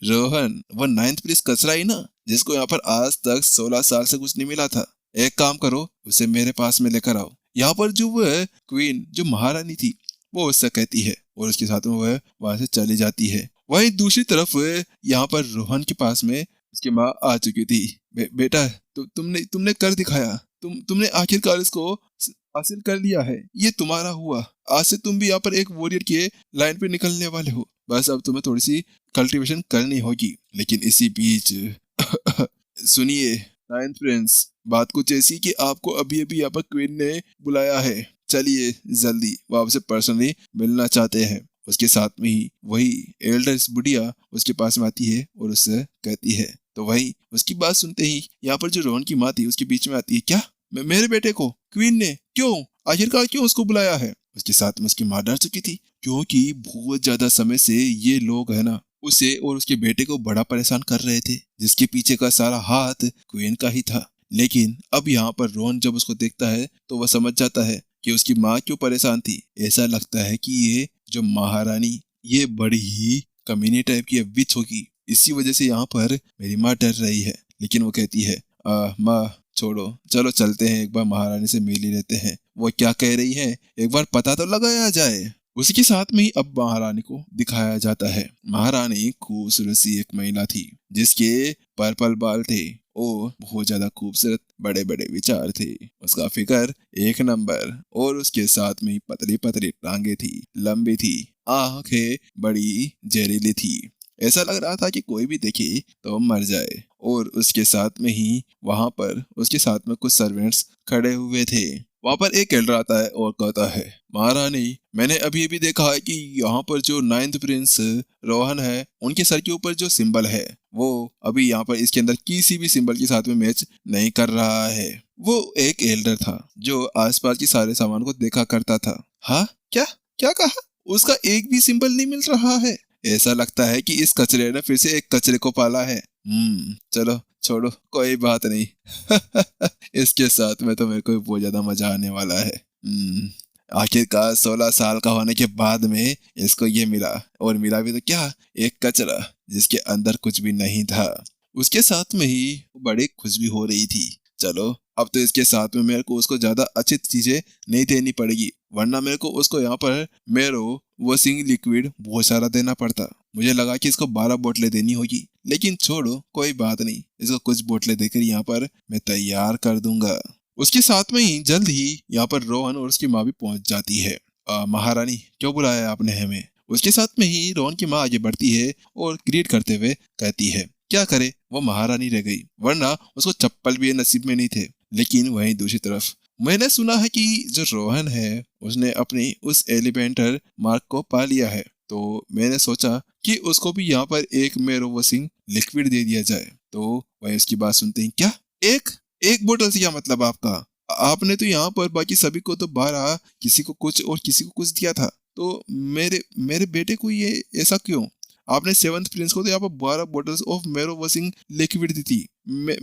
Speaker 1: रोहन वो नाइन्थ प्रिंस कचरा ही ना, जिसको यहाँ पर आज तक 16 साल से कुछ नहीं मिला था। एक काम करो उसे मेरे पास में लेकर आओ। यहाँ पर जो वह क्वीन जो महारानी थी वो उससे कहती है और उसके साथ में वह वहां से चली जाती है। वहीं दूसरी तरफ यहाँ पर रोहन के पास में उसकी माँ आ चुकी थी। बेटा तुमने तुमने कर दिखाया, तुमने आखिरकार इसको हासिल कर लिया है। ये तुम्हारा हुआ। आज से तुम भी यहाँ पर एक वॉरियर के लाइन पे निकलने वाले हो। बस अब तुम्हें थोड़ी सी कल्टीवेशन करनी होगी। लेकिन इसी बीच सुनिए नाइन्थ प्रिंस, बात कुछ ऐसी कि आपको अभी अभी यहाँ पर क्वीन ने बुलाया है। चलिए जल्दी, वो आपसे पर्सनली मिलना चाहते हैं। उसके साथ में ही वही एल्डर बुढ़िया उसके पास में आती है और उससे कहती है। तो वही उसकी बात सुनते ही यहाँ पर जो रोहन की माँ थी उसके बीच में आती है, क्या मेरे बेटे को क्वीन ने क्यों, आखिरकार क्यों उसको बुलाया है। उसके साथ में उसकी माँ डर चुकी थी क्योंकि बहुत ज्यादा समय से ये लोग है ना उसे और उसके बेटे को बड़ा परेशान कर रहे थे, जिसके पीछे का सारा हाथ क्वीन का ही था। लेकिन अब यहाँ पर रोहन जब उसको देखता है तो वह समझ जाता है कि उसकी माँ क्यों परेशान थी। ऐसा लगता है कि ये जो महारानी ये बड़ी ही कमीनी टाइप की विच होगी, इसी वजह से यहाँ पर मेरी माँ डर रही है। लेकिन वो कहती है माँ छोड़ो, चलो चलते हैं, एक बार महारानी से मिल ही लेते हैं। वो क्या कह रही है एक बार पता तो लगाया जाए। उसी के साथ में ही अब महारानी को दिखाया जाता है। महारानी खूबसूरत सी एक महिला थी जिसके पर्पल बाल थे और बहुत ज्यादा खूबसूरत बड़े बड़े विचार थे। उसका फिगर एक नंबर और उसके साथ में ही पतली पतली टांगे थी, लंबी थी, आंखें बड़ी जहरीली थी। ऐसा लग रहा था कि कोई भी देखे तो मर जाए। और उसके साथ में ही वहां पर उसके साथ में कुछ सर्वेंट्स खड़े हुए थे। वहां पर एक एल्डर आता है और कहता है, महारानी मैंने अभी अभी देखा है कि यहाँ पर जो नाइन्थ प्रिंस रोहन है उनके सर के ऊपर जो सिंबल है वो अभी यहाँ पर इसके अंदर किसी भी सिंबल के साथ में मैच नहीं कर रहा है। वो एक एल्डर था जो आसपास के सारे सामान को देखा करता था। हाँ क्या क्या कहा, उसका एक भी सिंबल नहीं मिल रहा है। ऐसा लगता है कि इस कचरे ने फिर से एक कचरे को पाला है। चलो छोड़ो कोई बात नहीं। इसके साथ में तो मेरे को बहुत ज्यादा मजा आने वाला है। आखिरकार 16 साल का होने के बाद में इसको ये मिला, और मिला भी तो क्या, एक कचरा जिसके अंदर कुछ भी नहीं था। उसके साथ में ही बड़ी खुश भी हो रही थी। चलो अब तो इसके साथ में मेरे को उसको ज्यादा अच्छी चीजें नहीं देनी पड़ेगी, वरना मेरे को उसको यहाँ पर मेरो वॉशिंग लिक्विड बहुत सारा देना पड़ता। मुझे लगा कि इसको 12 बोतलें देनी होगी, लेकिन छोड़ो कोई बात नहीं, इसको कुछ बोतलें देकर यहाँ पर मैं तैयार कर दूंगा। उसके साथ में ही जल्द ही यहाँ पर रोहन और उसकी माँ भी पहुंच जाती है। महारानी क्यों बुलाया आपने हमें। उसके साथ में ही रोहन की माँ आगे बढ़ती है और ग्रीट करते हुए कहती है, क्या करे वो महारानी रह गई, वरना उसको चप्पल भी नसीब में नहीं थे। लेकिन वहीं दूसरी तरफ मैंने सुना है कि जो रोहन है उसने अपनी उस एलिमेंटर मार्क को पा लिया है, तो मैंने सोचा कि उसको भी यहाँ पर एक मेरो वॉशिंग लिक्विड दे दिया जाए। तो वही उसकी बात सुनते ही, क्या एक बोतल से क्या मतलब आपका, आपने तो यहाँ पर बाकी सभी को तो 12, किसी को कुछ और किसी को कुछ दिया था, तो मेरे बेटे को ये ऐसा क्यों। आपने 7th प्रिंस को तो यहाँ पर 12 बोतल्स ऑफ मेरो वॉशिंग लिक्विड दी थी।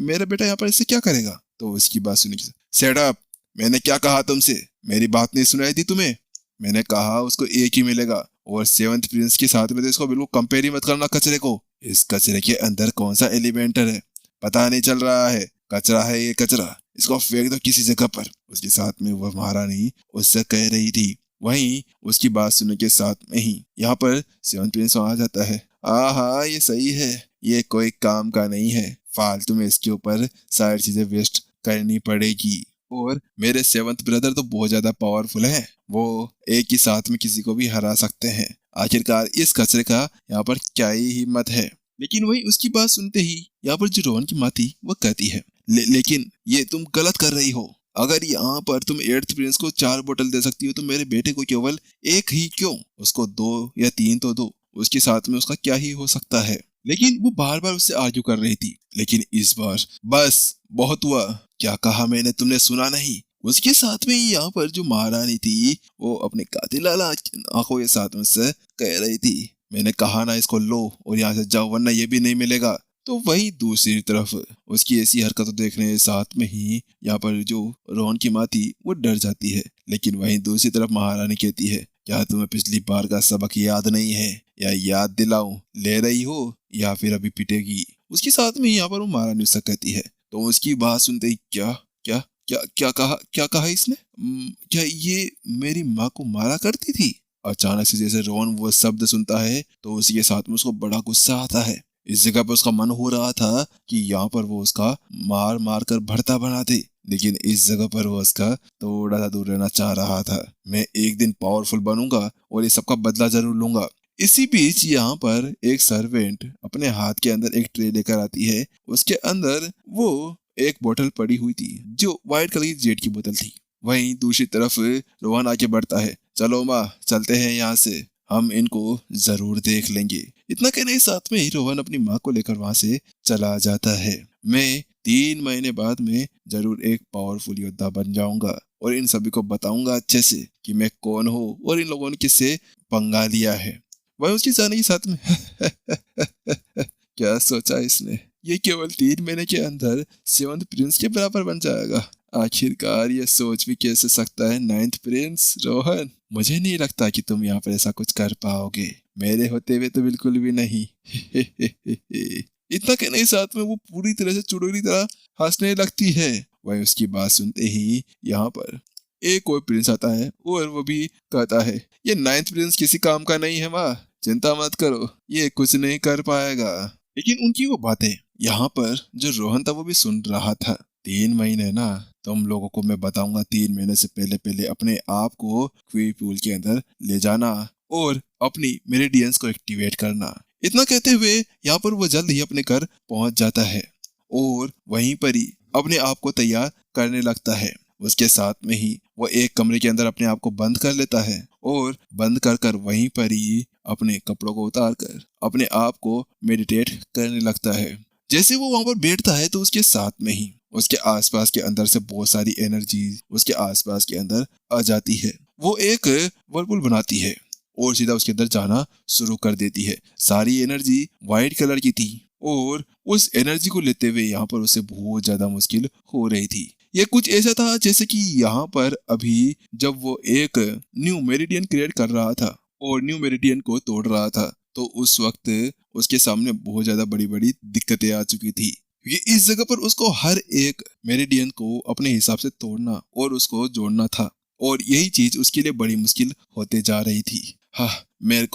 Speaker 1: मेरा बेटा यहाँ पर इससे क्या करेगा। तो उसकी बात सुनी, सेट अप, मैंने क्या कहा तुमसे, मेरी बात नहीं सुनाई दी तुम्हें। मैंने कहा उसको एक ही मिलेगा, और 7th प्रिंस के साथ में तो इसको बिल्कुल कंपेयर ही मत करना कचरे को। इस कचरे के अंदर कौन सा एलिमेंटर है पता नहीं चल रहा है, कचरा है ये कचरा, इसको फेंक दो किसी जगह पर। उसके साथ में वह महारानी उससे कह रही थी। वहीं उसकी बात सुनने के साथ में ही यहाँ पर 7th प्रिंस आ जाता है। हाँ ये सही है, ये कोई काम का नहीं है, फालतू में इसके ऊपर सारी चीजें वेस्ट करनी पड़ेगी। और मेरे 7th ब्रदर तो बहुत ज्यादा पावरफुल है, वो एक ही साथ में किसी को भी हरा सकते हैं। आखिरकार इस कचरे का यहाँ पर क्या ही हिम्मत है। लेकिन वही उसकी बात सुनते ही यहाँ पर जो रोहन की माँ थी वो कहती है, लेकिन ये तुम गलत कर रही हो। अगर यहाँ पर तुम एट्थ प्रिंस को 4 बोतल दे सकती हो तो मेरे बेटे को केवल एक ही क्यों? उसको 2 या 3 तो दो, उसके साथ में उसका क्या ही हो सकता है। लेकिन वो बार बार उससे आर्ग्यू कर रही थी। लेकिन इस बार बस बहुत हुआ। क्या कहा मैंने, तुमने सुना नहीं? उसके साथ में ही यहाँ पर जो महारानी थी वो अपने कातिल लाला आंखों के साथ में से कह रही थी, मैंने कहा ना इसको लो और यहाँ से जाओ वरना ये भी नहीं मिलेगा। तो वही दूसरी तरफ उसकी ऐसी हरकतों देखने के साथ में ही यहाँ पर जो रोहन की माँ थी वो डर जाती है। लेकिन वहीं दूसरी तरफ महारानी कहती है, क्या तुम्हें पिछली बार का सबक याद नहीं है? या याद दिलाऊं? ले रही हो या फिर अभी पिटेगी? उसके साथ में यहाँ पर वो महारानी उससे कहती है। तो उसकी बात सुनते ही क्या क्या क्या कहा इसने? क्या ये मेरी माँ को मारा करती थी? अचानक से जैसे रोहन वो शब्द सुनता है तो उसी के साथ में उसको बड़ा गुस्सा आता है। इस जगह पर उसका मन हो रहा था कि यहाँ पर वो उसका मार मार कर भरता बना दे, लेकिन इस जगह पर वो उसका थोड़ा सा दूर रहना चाह रहा था। मैं एक दिन पावरफुल बनूंगा और ये सबका बदला जरूर लूंगा। इसी बीच यहाँ पर एक सर्वेंट अपने हाथ के अंदर एक ट्रे लेकर आती है। उसके अंदर वो एक बोतल पड़ी हुई थी जो व्हाइट कलर की जेट की बोतल थी। वहीं दूसरी तरफ रोहन आके बढ़ता है, चलो माँ चलते हैं यहाँ से, हम इनको जरूर देख लेंगे। इतना कहने के साथ में ही रोहन अपनी माँ को लेकर वहां से चला जाता है। मैं 3 महीने बाद में जरूर एक पावरफुल योद्धा बन जाऊंगा और इन सभी को बताऊंगा अच्छे से कि मैं कौन हूँ और इन लोगों ने किससे पंगा लिया है। वह उसके जाने के साथ में क्या सोचा इसने, ये केवल 3 महीने के अंदर 7th प्रिंस के बराबर बन जाएगा। आखिरकार ये सोच भी कैसे सकता है 9th प्रिंस रोहन? मुझे नहीं लगता कि तुम यहाँ पर ऐसा कुछ कर पाओगे, मेरे होते हुए तो बिल्कुल भी नहीं। इतना कहने के साथ में वो पूरी तरह से चुड़ैल की तरह हंसने लगती है। वही उसकी बात सुनते ही यहाँ पर एक और प्रिंस आता है और वो भी कहता है, ये 9th प्रिंस किसी काम का नहीं है माँ, चिंता मत करो, ये कुछ नहीं कर पाएगा। लेकिन उनकी वो बातें यहाँ पर जो रोहन था वो भी सुन रहा था। 3 महीने ना, तुम लोगों को मैं बताऊंगा 3 महीने से पहले पहले अपने आप को क्वी पूल के अंदर ले जाना और अपनी मेरिडियंस को एक्टिवेट करना। इतना कहते हुए यहाँ पर वो जल्द ही अपने घर पहुंच जाता है और वहीं पर ही अपने आप को तैयार करने लगता है। उसके साथ में ही वो एक कमरे के अंदर अपने आप को बंद कर लेता है और बंद कर कर वहीं पर ही अपने कपड़ों को उतार कर अपने आप को मेडिटेट करने लगता है। जैसे वो वहां पर बैठता है तो उसके साथ में ही उसके आसपास के अंदर से बहुत सारी एनर्जी उसके आसपास के अंदर आ जाती है। वो एक वर्लपुल बनाती है और सीधा उसके अंदर जाना शुरू कर देती है। सारी एनर्जी व्हाइट कलर की थी और उस एनर्जी को लेते हुए यहाँ पर उसे बहुत ज्यादा मुश्किल हो रही थी। ये कुछ ऐसा था जैसे कि यहाँ पर अभी जब वो एक न्यू मेरिडियन क्रिएट कर रहा था और न्यू मेरिडियन को तोड़ रहा था तो उस वक्त उसके सामने बहुत ज्यादा बड़ी बड़ी दिक्कतें आ चुकी थी, क्योंकि इस जगह पर उसको हर एक मेरिडियन को अपने हिसाब से तोड़ना और उसको जोड़ना था और यही चीज उसके लिए बड़ी मुश्किल होते जा रही थी। हाँ, मेरे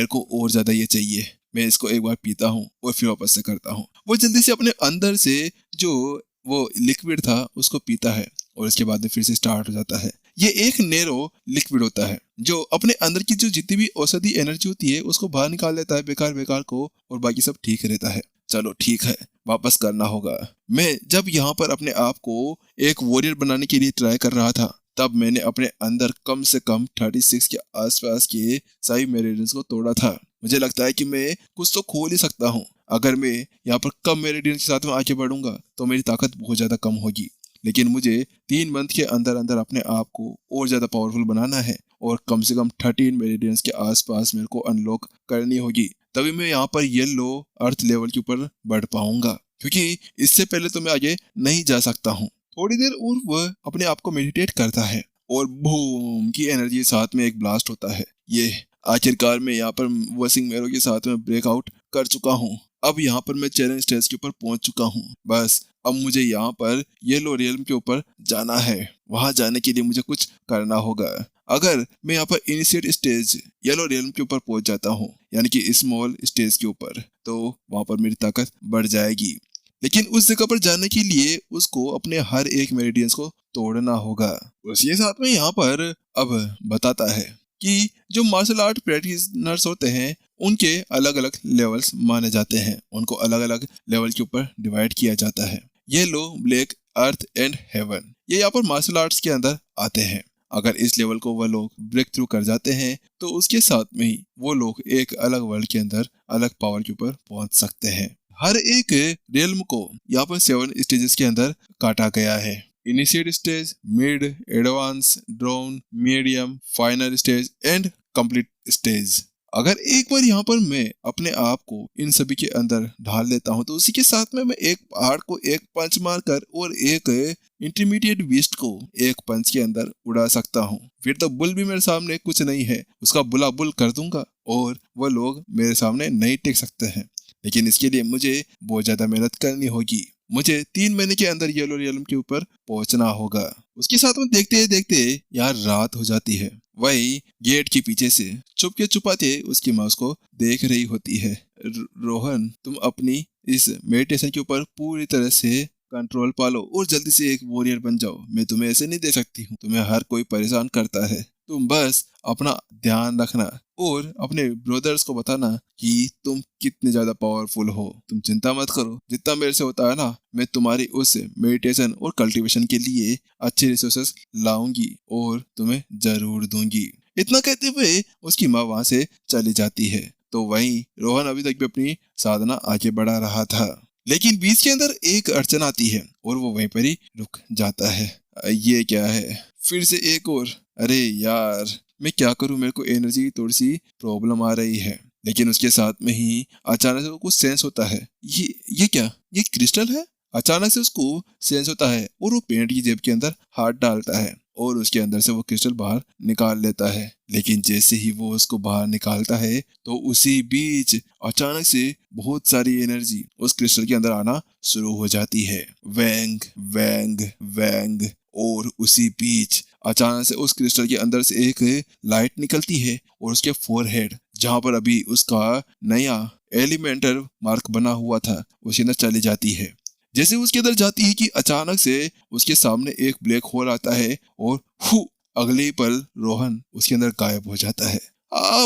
Speaker 1: को और ज्यादा ये चाहिए, मैं इसको एक बार पीता हूँ और फिर वापस से करता हूँ। वो जल्दी से अपने अंदर से जो वो लिक्विड था उसको पीता है और उसके बाद में फिर से स्टार्ट हो जाता है। ये एक नेरो लिक्विड होता है जो अपने अंदर की जो जितनी भी औषधि एनर्जी होती है उसको बाहर निकाल लेता है बेकार बेकार को और बाकी सब ठीक रहता है। चलो ठीक है, वापस करना होगा। मैं जब यहाँ पर अपने आप को एक वॉरियर बनाने के लिए ट्राई कर रहा था तब मैंने अपने अंदर कम से कम 36 के आसपास के सभी मेरिडियंस को तोड़ा था। मुझे लगता है कि मैं कुछ तो खोल ही सकता हूँ। अगर मैं यहाँ पर कम मेरिडियन के साथ में आगे बढ़ूंगा तो मेरी ताकत बहुत ज्यादा कम होगी, लेकिन मुझे 3 मंथ के अंदर अंदर अपने आप को और ज्यादा पावरफुल बनाना है और कम से कम 13 मेरिडियंस के आसपास मेरे को अनलॉक करनी होगी, तभी मैं यहाँ पर येलो अर्थ लेवल के ऊपर बढ़ पाऊंगा, क्योंकि इससे पहले तो मैं आगे नहीं जा सकता हूँ। थोड़ी देर और वह अपने आप को मेडिटेट करता है और बूम की एनर्जी साथ में एक ब्लास्ट होता है। ये आखिरकार मैं यहाँ पर वर्सिंग मेरो के साथ में ब्रेकआउट कर चुका हूँ। अब यहाँ पर मैं चैलेंज स्टेज के ऊपर पहुंच चुका हूँ। बस अब मुझे यहाँ पर येलो रियल्म के ऊपर जाना है। वहां जाने के लिए मुझे कुछ करना होगा। अगर मैं यहाँ पर इनिशिएट स्टेज येलो रियल्म के ऊपर पहुंच जाता हूँ यानी कि स्मॉल स्टेज के ऊपर, तो वहां पर मेरी ताकत बढ़ जाएगी। लेकिन उस जगह पर जाने के लिए उसको अपने हर एक मेरिडियंस को तोड़ना होगा। उसके साथ में यहाँ पर अब बताता है कि जो मार्शल आर्ट प्रैक्टिशनर्स होते हैं उनके अलग अलग लेवल्स माने जाते हैं, उनको अलग अलग लेवल के ऊपर डिवाइड किया जाता है। Yellow, black, earth and heaven. ये यहाँ पर मार्शल आर्ट्स के अंदर आते हैं। अगर इस लेवल को वह लोग ब्रेक थ्रू कर जाते हैं तो उसके साथ में ही वो लोग एक अलग वर्ल्ड के अंदर अलग पावर के ऊपर पहुंच सकते हैं। हर एक रियल्म को यहाँ पर 7 स्टेजेस के अंदर काटा गया है। Initiate stage, mid, advance, drone, medium, final stage and complete stage. अगर एक बार यहाँ पर मैं अपने आप को इन सभी के अंदर ढाल लेता हूँ तो उसी के साथ में मैं एक पहाड़ को एक पंच मारकर और एक इंटरमीडिएट बीस्ट को एक पंच के अंदर उड़ा सकता हूँ। फिर तो बुल भी मेरे सामने कुछ नहीं है, उसका बुला बुल कर दूंगा और वह लोग मेरे सामने नहीं टिक सकते हैं। लेकिन इसके लिए मुझे बहुत ज्यादा मेहनत करनी होगी। मुझे 3 महीने के अंदर येलो रियल्म के ऊपर पहुंचना होगा। उसके साथ में देखते देखते यार रात हो जाती है। वही गेट के पीछे से चुपके छुपाते उसकी माँ उसको देख रही होती है। रोहन, तुम अपनी इस मेडिटेशन के ऊपर पूरी तरह से कंट्रोल पालो और जल्दी से एक वॉरियर बन जाओ। मैं तुम्हें ऐसे नहीं दे सकती हूँ, तुम्हें हर कोई परेशान करता है। तुम बस अपना ध्यान रखना और अपने ब्रदर्स को बताना कि तुम कितने ज्यादा पावरफुल हो। तुम चिंता मत करो, जितना मेरे से होता है ना, मैं तुम्हारी उस मेडिटेशन और कल्टीवेशन के लिए अच्छे रिसोर्सेस लाऊंगी और तुम्हें जरूर दूंगी। इतना कहते हुए उसकी माँ वहां से चली जाती है। तो वहीं रोहन अभी तक भी अपनी साधना आगे बढ़ा रहा था, लेकिन बीच के अंदर एक अड़चन आती है और वो वहीं पर ही रुक जाता है। ये क्या है, फिर से एक और, अरे यार मैं क्या करूं, मेरे को एनर्जी की थोड़ी सी प्रॉब्लम आ रही है। लेकिन उसके साथ में ही अचानक से कुछ सेंस होता है। ये क्या, ये क्रिस्टल है? अचानक से उसको सेंस होता है और वो पेंट की जेब के अंदर हाथ डालता है और उसके अंदर से वो क्रिस्टल बाहर निकाल लेता है। लेकिन जैसे ही वो उसको बाहर निकालता है तो उसी बीच अचानक से बहुत सारी एनर्जी उस क्रिस्टल के अंदर आना शुरू हो जाती है। वैंग वैंग वैंग। और उसी बीच अचानक से उस क्रिस्टल के अंदर से एक लाइट निकलती है और उसके फोरहेड, जहां पर अभी उसका नया एलिमेंटल मार्क बना हुआ था, उसके अंदर चली जाती है। जैसे उसके अंदर जाती है कि अचानक से उसके सामने एक ब्लैक होल आता है और अगले ही पल रोहन उसके अंदर गायब हो जाता है।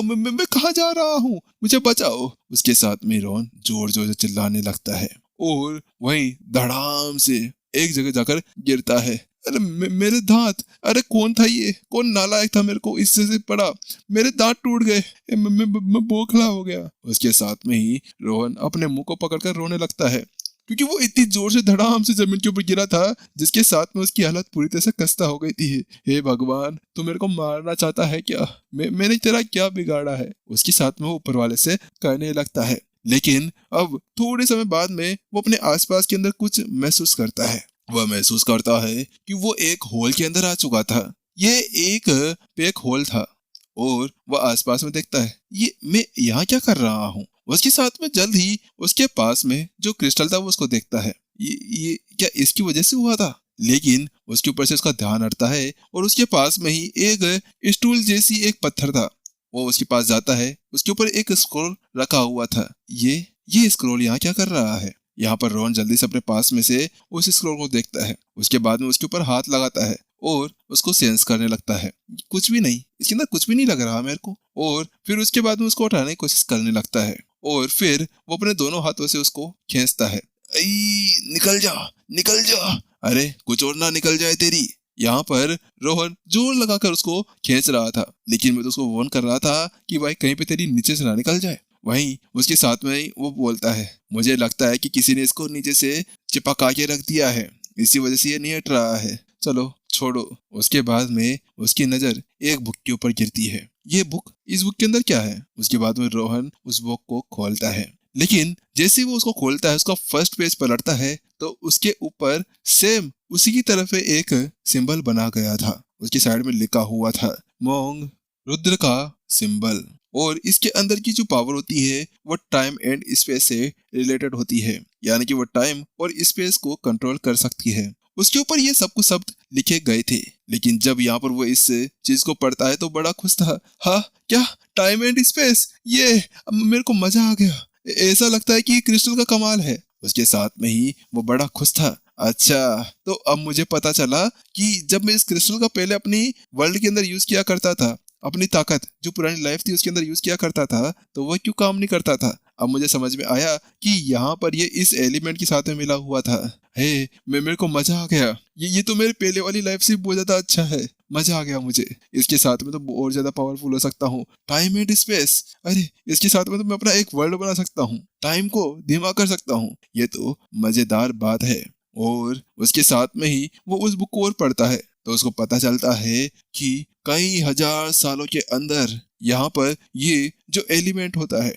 Speaker 1: मैं कहाँ जा रहा हूँ, मुझे बचाओ। उसके साथ में रोहन जोर जोर से चिल्लाने लगता है और वहीं धड़ाम से एक जगह जाकर गिरता है। अरे मेरे दांत, अरे कौन था ये, कौन नालायक था मेरे को इससे से पड़ा, मेरे दांत टूट गए, मैं बोखला हो गया। उसके साथ में ही रोहन अपने मुंह को पकड़कर रोने लगता है क्योंकि वो इतनी जोर से धड़ाम से जमीन के ऊपर गिरा था जिसके साथ में उसकी हालत पूरी तरह से खस्ता हो गई थी। हे भगवान, तू मेरे को मारना चाहता है क्या? मैंने तेरा क्या बिगाड़ा है? उसके साथ में वो ऊपर वाले से कहने लगता है। लेकिन अब थोड़े समय बाद में वो अपने आसपास के अंदर कुछ महसूस करता है। वह महसूस करता है कि वो एक होल के अंदर आ चुका था। ये एक पैक होल था और वह आसपास में देखता है, ये मैं यहाँ क्या कर रहा हूँ। उसके साथ में जल्द ही उसके पास में जो क्रिस्टल था वो उसको देखता है। ये क्या इसकी वजह से हुआ था? लेकिन उसके ऊपर से उसका ध्यान हटता है और उसके पास में ही एक स्टूल जैसी एक पत्थर था। वो उसके पास जाता है, उसके ऊपर एक स्क्रोल रखा हुआ था। ये स्क्रोल यहाँ क्या कर रहा है? यहाँ पर रोहन जल्दी से अपने पास में से उस स्क्रोल को देखता है। उसके बाद में उसके ऊपर हाथ लगाता है और उसको सेंस करने लगता है। कुछ भी नहीं, इसके अंदर कुछ भी नहीं लग रहा मेरे को। और फिर उसके बाद में उसको उठाने की कोशिश करने लगता है और फिर वो अपने दोनों हाथों से उसको खींचता है। निकल जा, निकल जा, अरे कुछ और ना निकल जाए तेरी। यहाँ पर रोहन जोर लगाकर उसको खींच रहा था, लेकिन मैं तो उसको वार्न कर रहा था कि भाई कहीं पे तेरी नीचे से ना निकल जाए। वहीं उसके साथ में वो बोलता है, मुझे लगता है कि किसी ने इसको नीचे से चिपका के रख दिया है, इसी वजह से ये नहीं हट रहा है, चलो छोड़ो। उसके बाद में उसकी नजर एक बुक के ऊपर गिरती है। ये बुक, इस बुक के अंदर क्या है? उसके बाद में रोहन उस बुक को खोलता है, लेकिन जैसे ही वो उसको खोलता है, उसका फर्स्ट पेज पलटता है तो उसके ऊपर सेम उसी की तरफ एक सिंबल बना गया था। उसकी साइड में लिखा हुआ था मोंग, रुद्र का सिंबल। और इसके अंदर की जो पावर होती है वो टाइम एंड स्पेस से रिलेटेड होती है, यानी कि वो टाइम और स्पेस को कंट्रोल कर सकती है। उसके ऊपर ये सब कुछ शब्द लिखे गए थे, लेकिन जब यहाँ पर वो इस चीज को पढ़ता है तो बड़ा खुश था। हाँ क्या, टाइम एंड स्पेस, ये मेरे को मजा आ गया, ऐसा लगता है कि क्रिस्टल का कमाल है। उसके साथ में ही वो बड़ा खुश था। अच्छा, तो अब मुझे पता चला कि जब मैं इस क्रिस्टल का पहले अपनी वर्ल्ड के अंदर यूज किया करता था, अपनी ताकत जो पुरानी लाइफ थी उसके अंदर यूज किया करता था, तो वह क्यों काम नहीं करता था। अब मुझे समझ में आया कि यहाँ पर ये इस एलिमेंट के साथ में मिला हुआ था। हे, मेरे को मजा आ गया। ये तो मेरे पहले वाली लाइफ से बहुत ज्यादा अच्छा है। मजा आ गया मुझे। इसके साथ में तो और ज्यादा पावरफुल हो सकता हूँ। टाइम एंड स्पेस, अरे इसके साथ में तो मैं अपना एक वर्ल्ड बना सकता हूँ, टाइम को धीमा कर सकता हूँ। ये तो मजेदार बात है। और उसके साथ में ही वो उस बुक को और पढ़ता है तो उसको पता चलता है कि कई हजार सालों के अंदर यहाँ पर ये जो एलिमेंट होता है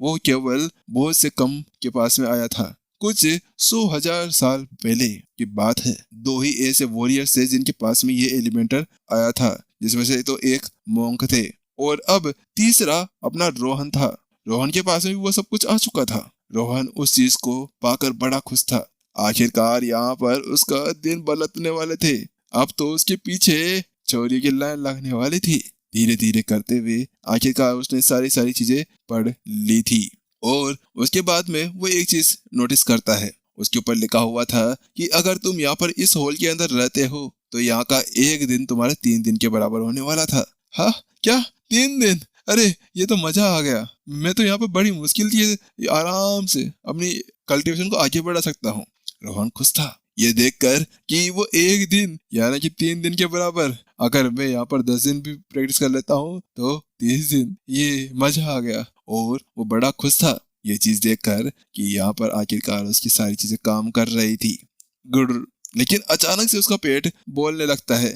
Speaker 1: वो केवल बहुत से कम के पास में आया था। कुछ 100,000 साल पहले की बात है। दो ही ऐसे वॉरियर्स थे जिनके पास में ये एलिमेंटर आया था, जिसमें से तो एक मोंक थे और अब तीसरा अपना रोहन था। रोहन के पास में भी वो सब कुछ आ चुका था। रोहन उस चीज को पाकर बड़ा खुश था। आखिरकार यहाँ पर उसका दिन बदलने वाले थे। अब तो उसके पीछे चोरी की लाइन लगने वाली थी। धीरे धीरे करते हुए आखिरकार उसने सारी चीजें पढ़ ली थी। और उसके बाद में वो एक चीज नोटिस करता है। उसके ऊपर लिखा हुआ था कि अगर तुम यहाँ पर इस हॉल के अंदर रहते हो तो यहाँ का एक दिन तुम्हारे 3 दिन के बराबर होने वाला था। हाँ, क्या 3 दिन? अरे ये तो मजा आ गया। मैं तो यहाँ पर बड़ी मुश्किल से आराम से अपनी कल्टीवेशन को आगे बढ़ा सकता हूँ। रोहन खुश था ये देखकर कि वो एक दिन यानी कि 3 दिन के बराबर, अगर मैं यहाँ पर 10 दिन भी प्रैक्टिस कर लेता हूँ तो 30 दिन, ये मजा आ गया। और वो बड़ा खुश था ये चीज देखकर कि यहाँ पर आखिरकार उसकी सारी चीजें काम कर रही थी। गुड। लेकिन अचानक से उसका पेट बोलने लगता है,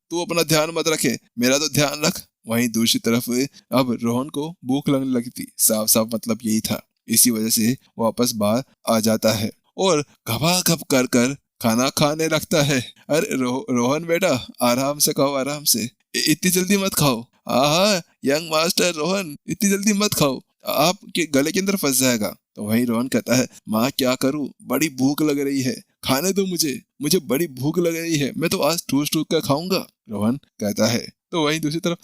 Speaker 1: तू अपना ध्यान मत रखे, मेरा तो ध्यान रख। वहीं दूसरी तरफ अब रोहन को भूख लगने लगी थी। साफ साफ मतलब यही था। इसी वजह से वापस बाहर आ जाता है और घबा कर कर खाना खाने लगता है। अरे रोहन बेटा, आराम से खाओ, आराम से, इतनी जल्दी मत खाओ। आहा, यंग मास्टर रोहन, इतनी जल्दी मत खाओ, आपके गले के अंदर फंस जाएगा। तो वहीं रोहन कहता है, माँ क्या करूं, बड़ी भूख लग रही है, खाने दो मुझे बड़ी भूख लग रही है, मैं तो आज ठूस ठूस कर खाऊंगा। रोहन कहता है। तो वहीं दूसरी तरफ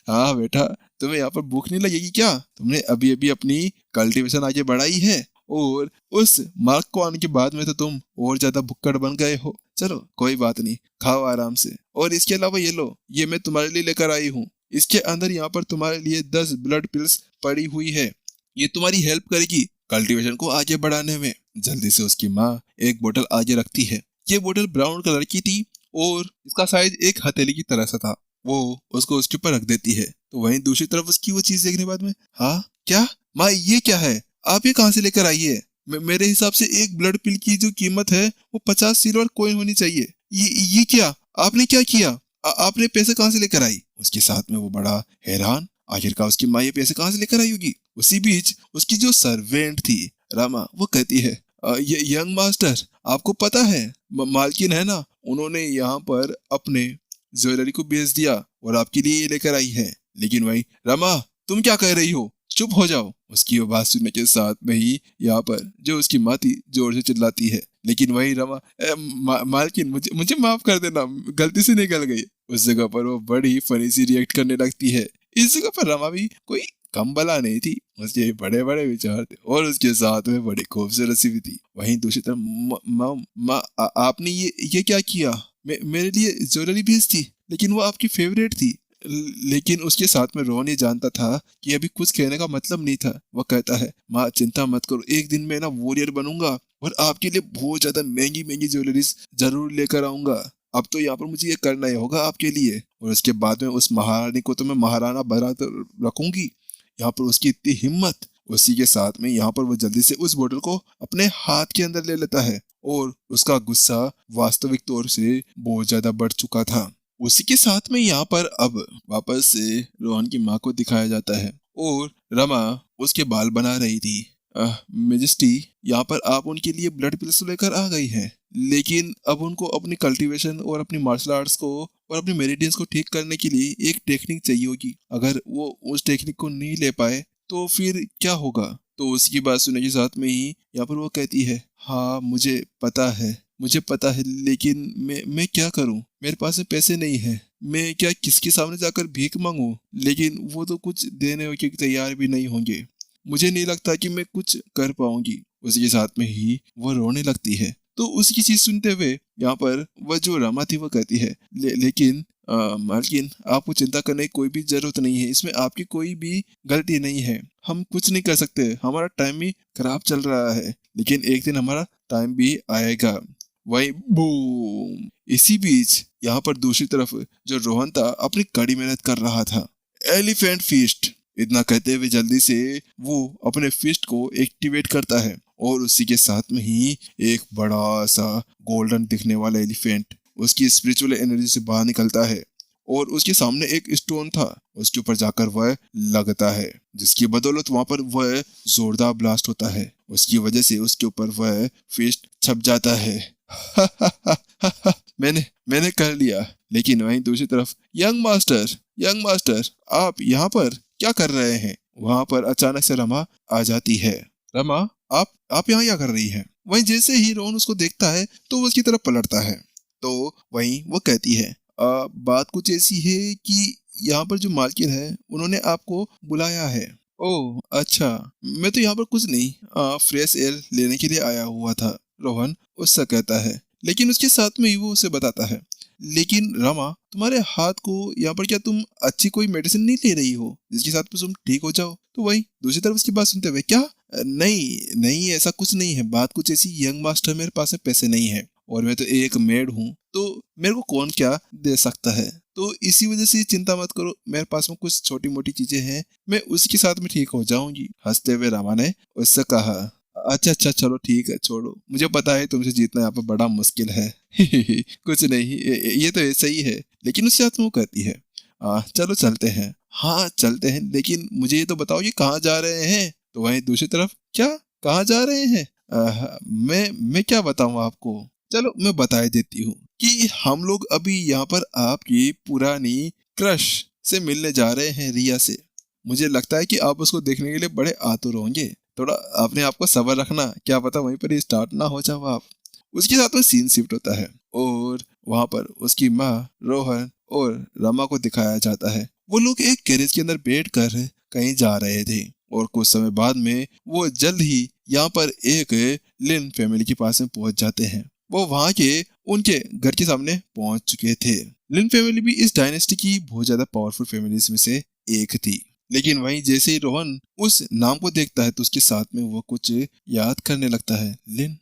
Speaker 1: हाँ बेटा, तुम्हें यहाँ पर भूख नहीं लगेगी क्या? तुमने अभी अभी अपनी कल्टीवेशन आगे बढ़ाई है और उस मार्क को आने के बाद में तो तुम और ज्यादा भुक्कड़ बन गए हो। चलो कोई बात नहीं, खाओ आराम से। और इसके अलावा ये लो, ये मैं तुम्हारे लिए लेकर आई हूँ। इसके अंदर यहाँ पर तुम्हारे लिए 10 ब्लड पिल्स पड़ी हुई है। ये तुम्हारी हेल्प करेगी कल्टीवेशन को आगे बढ़ाने में। जल्दी से उसकी माँ एक बोतल आगे रखती है। ये बोतल ब्राउन कलर की थी और इसका साइज एक हथेली की तरह सा था। वो उसको उसके ऊपर रख देती है। तो वहीं दूसरी तरफ उसकी वो चीज देखने बाद में, हाँ क्या माँ, ये क्या है? आप ये कहाँ से लेकर आई है? मेरे हिसाब से एक ब्लड पिल की जो कीमत है वो 50 सिल्वर कॉइन होनी चाहिए। ये क्या आपने क्या किया? आपने पैसे कहाँ से लेकर आई? उसके साथ में वो बड़ा हैरान, आखिरकार उसकी माँ ये पैसे कहाँ से लेकर आई होगी। उसी बीच उसकी जो सर्वेंट थी रामा, वो कहती है, ये यंग मास्टर, आपको पता है मालकिन है ना, उन्होंने यहाँ पर अपने ज्वेलरी को बेच दिया और आपके लिए ये लेकर आई है। लेकिन वही, रमा तुम क्या कह रही हो, चुप हो जाओ। उसकी आवाज सुनने के साथ में ही यहाँ पर जो उसकी माँ थी जोर से चिल्लाती है। लेकिन वही रमा, मालकिन मुझे माफ कर देना, गलती से निकल गई। उस जगह पर वो बड़ी फनी सी रिएक्ट करने लगती है। इस जगह पर रमा भी कोई कम बला नहीं थी। उसके बड़े बड़े विचार थे और उसके साथ में बड़ी खूबसूरत सी भी थी। वहीं दूसरी तरफ, आपने ये क्या किया? मेरे लिए ज्वेलरी भेज थी, लेकिन वो आपकी फेवरेट थी। लेकिन उसके साथ में रोहन ये जानता था कि अभी कुछ कहने का मतलब नहीं था। वह कहता है, माँ चिंता मत करो, एक दिन मैं ना वॉरियर बनूंगा और आपके लिए बहुत ज्यादा महंगी महंगी ज्वेलरीज जरूर लेकर आऊंगा। अब तो यहाँ पर मुझे ये करना ही होगा आपके लिए। और उसके बाद में उस महारानी को तो मैं महाराणा बना रखूंगी। यहाँ पर उसकी इतनी हिम्मत। उसी के साथ में यहाँ पर वो जल्दी से उस बोतल को अपने हाथ के अंदर ले लेता है और उसका गुस्सा वास्तविक तौर से बहुत ज्यादा बढ़ चुका था। उसी के साथ में यहाँ पर अब वापस से रोहन की माँ को दिखाया जाता है और रमा उसके बाल बना रही थी। मेजेस्टी, यहाँ पर आप उनके लिए ब्लड पिल्स लेकर आ गई हैं, लेकिन अब उनको अपनी कल्टीवेशन और अपनी मार्शल आर्ट्स को और अपनी मेरिडियंस को ठीक करने के लिए एक टेक्निक चाहिए होगी। अगर वो उस टेक्निक को नहीं ले पाए तो फिर क्या होगा? तो उसकी बात सुनने के साथ में ही यहाँ पर वो कहती है, हाँ मुझे पता है, लेकिन मैं क्या करूं? मेरे पास में पैसे नहीं है। मैं क्या किसके सामने जाकर भीख मांगू? लेकिन वो तो कुछ देने के तैयार भी नहीं होंगे। मुझे नहीं लगता कि मैं कुछ कर पाऊंगी। उसी के साथ में ही वो रोने लगती है। तो उसकी चीज सुनते हुए यहाँ पर वह जो रमा थी वो कहती है, लेकिन मालकिन, आपको चिंता करने की कोई भी जरूरत नहीं है, इसमें आपकी कोई भी गलती नहीं है। हम कुछ नहीं कर सकते, हमारा टाइम ही खराब चल रहा है, लेकिन एक दिन हमारा टाइम भी आएगा। वही बूम। इसी बीच यहाँ पर दूसरी तरफ जो रोहन था अपनी कड़ी मेहनत कर रहा था। एलिफेंट फिस्ट, इतना कहते हुए जल्दी से वो अपने फिस्ट को एक्टिवेट करता है और उसी के साथ में ही एक बड़ा सा गोल्डन दिखने वाला एलिफेंट उसकी स्पिरिचुअल एनर्जी से बाहर निकलता है और उसके सामने एक स्टोन था, उसके ऊपर जाकर वह लगता है, जिसकी बदौलत वहां पर वह जोरदार ब्लास्ट होता है। उसकी वजह से उसके ऊपर वह फिस्ट छप जाता है। मैंने मैंने कर लिया। लेकिन वहीं दूसरी तरफ यंग मास्टर, आप यहाँ पर क्या कर रहे हैं? वहां पर अचानक से रमा आ जाती है। रमा, आप यहाँ क्या कर रही हैं? वहीं जैसे ही रोहन उसको देखता है तो वो उसकी तरफ पलटता है, तो वहीं वो कहती है, बात कुछ ऐसी है कि यहाँ पर जो मालकिन है उन्होंने आपको बुलाया है। ओह अच्छा, मैं तो यहाँ पर कुछ नहीं, फ्रेश एयर लेने के लिए आया हुआ था, रोहन उससे कहता है। लेकिन उसके साथ में ही वो उसे बताता है, लेकिन रमा, तुम्हारे हाथ को यहाँ पर क्या तुम अच्छी कोई मेडिसिन नहीं ले रही हो जिसके साथ में तुम ठीक हो जाओ? तो वही दूसरी तरफ उसकी बात सुनते हुए, क्या? नहीं नहीं, ऐसा कुछ नहीं है। बात कुछ ऐसी, यंग मास्टर, मेरे पास में पैसे नहीं है और मैं तो एक मेड हूँ, तो मेरे को कौन क्या दे सकता है? तो इसी वजह से चिंता मत करो, मेरे पास में कुछ छोटी मोटी चीजें हैं, मैं उसके साथ में ठीक हो जाऊंगी। हंसते हुए रामा ने उससे कहा, अच्छा अच्छा, चलो ठीक है, छोड़ो, मुझे पता है तुमसे जीतना यहाँ पर बड़ा मुश्किल है। कुछ नहीं, ये तो ऐसा ही है। लेकिन उसके साथ में वो कहती है, चलो चलते हैं। हाँ चलते हैं, लेकिन मुझे ये तो बताओ ये कहाँ जा रहे हैं? तो वहीं दूसरी तरफ, क्या कहाँ जा रहे हैं? मैं क्या बताऊँ आपको? चलो मैं बता ही देती हूँ कि हम लोग अभी यहाँ पर आपकी पुरानी क्रश से मिलने जा रहे हैं, रिया से। मुझे लगता है कि आप उसको देखने के लिए बड़े आतुर होंगे, थोड़ा अपने आप को सबर रखना, क्या पता वहीं पर ही स्टार्ट ना हो जाओ आप। उसके साथ में सीन शिफ्ट होता है और वहां पर उसकी माँ, रोहन और रमा को दिखाया जाता है। वो लोग एक गैरेज के अंदर बैठ कर कहीं जा रहे थे और कुछ समय बाद में वो जल्द ही यहाँ पर एक लिन फैमिली के पास में पहुंच जाते हैं। वो वहां के उनके घर के सामने पहुंच चुके थे। लिन फैमिली भी इस डायनेस्टी की बहुत ज्यादा पावरफुल फैमिलीज में से एक थी। लेकिन वहीं जैसे ही रोहन उस नाम को देखता है तो उसके साथ में वो कुछ याद करने लगता है। लिन,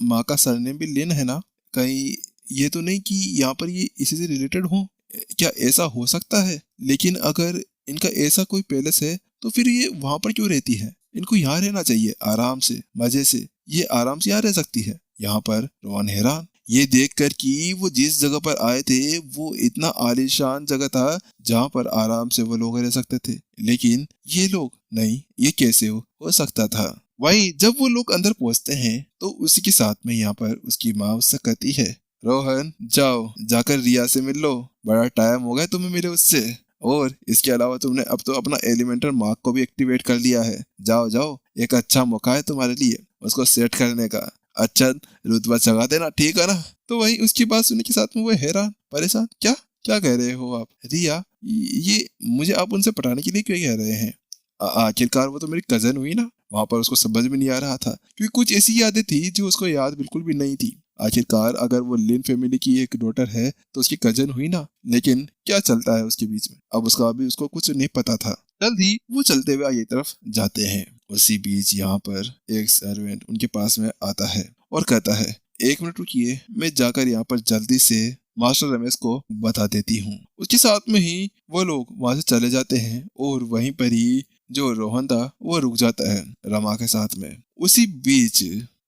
Speaker 1: माँ का सरनेम भी लिन है ना? कहीं ये तो नहीं कि यहाँ पर ये इसी से रिलेटेड हो? क्या ऐसा हो सकता है? लेकिन अगर इनका ऐसा कोई पैलेस है तो फिर ये वहां पर क्यों रहती है? इनको यहाँ रहना चाहिए, आराम से, मजे से। ये आराम से यहाँ रह सकती है। यहाँ पर रोहन हैरान ये देखकर कि वो जिस जगह पर आए थे वो इतना आलीशान जगह था जहाँ पर आराम से वो लोग रह सकते थे, लेकिन ये लोग नहीं, ये कैसे हो सकता था? वहीं जब वो लोग अंदर पहुंचते हैं तो उसी के साथ में यहाँ पर उसकी माँ उससे कहती है, रोहन जाओ, जाकर रिया से मिल लो, बड़ा टाइम हो गया तुम्हें मिले उससे। और इसके अलावा तुमने अब तो अपना एलिमेंटल मार्क को भी एक्टिवेट कर लिया है, जाओ जाओ, एक अच्छा मौका है तुम्हारे लिए उसको सेट करने का। अच्छा, रुतबा चढ़ा देना, ठीक है ना? तो वही उसकी बात सुनने के साथ में वो हैरान परेशान, क्या क्या कह रहे हो आप? रिया, ये मुझे आप उनसे पटाने के लिए क्यों कह रहे हैं? आखिरकार वो तो मेरी कजन हुई ना। वहां पर उसको समझ में नहीं आ रहा था क्योंकि कुछ ऐसी यादें थी जो उसको याद बिल्कुल भी नहीं थी। आखिरकार अगर वो लिन फैमिली की एक डॉटर है तो उसकी कजन हुई ना। लेकिन क्या चलता है उसके बीच में, अब उसका अभी उसको कुछ नहीं पता था। जल्द ही वो चलते हुए आगे तरफ जाते हैं। उसी बीच यहाँ पर एक सर्वेंट उनके पास में आता है और कहता है, एक मिनट रुकिए, मैं जाकर यहाँ पर जल्दी से मास्टर रमेश को बता देती हूँ। उसके साथ में ही वो लोग वहां से चले जाते हैं और वहीं पर ही जो रोहन था वो रुक जाता है रमा के साथ में। उसी बीच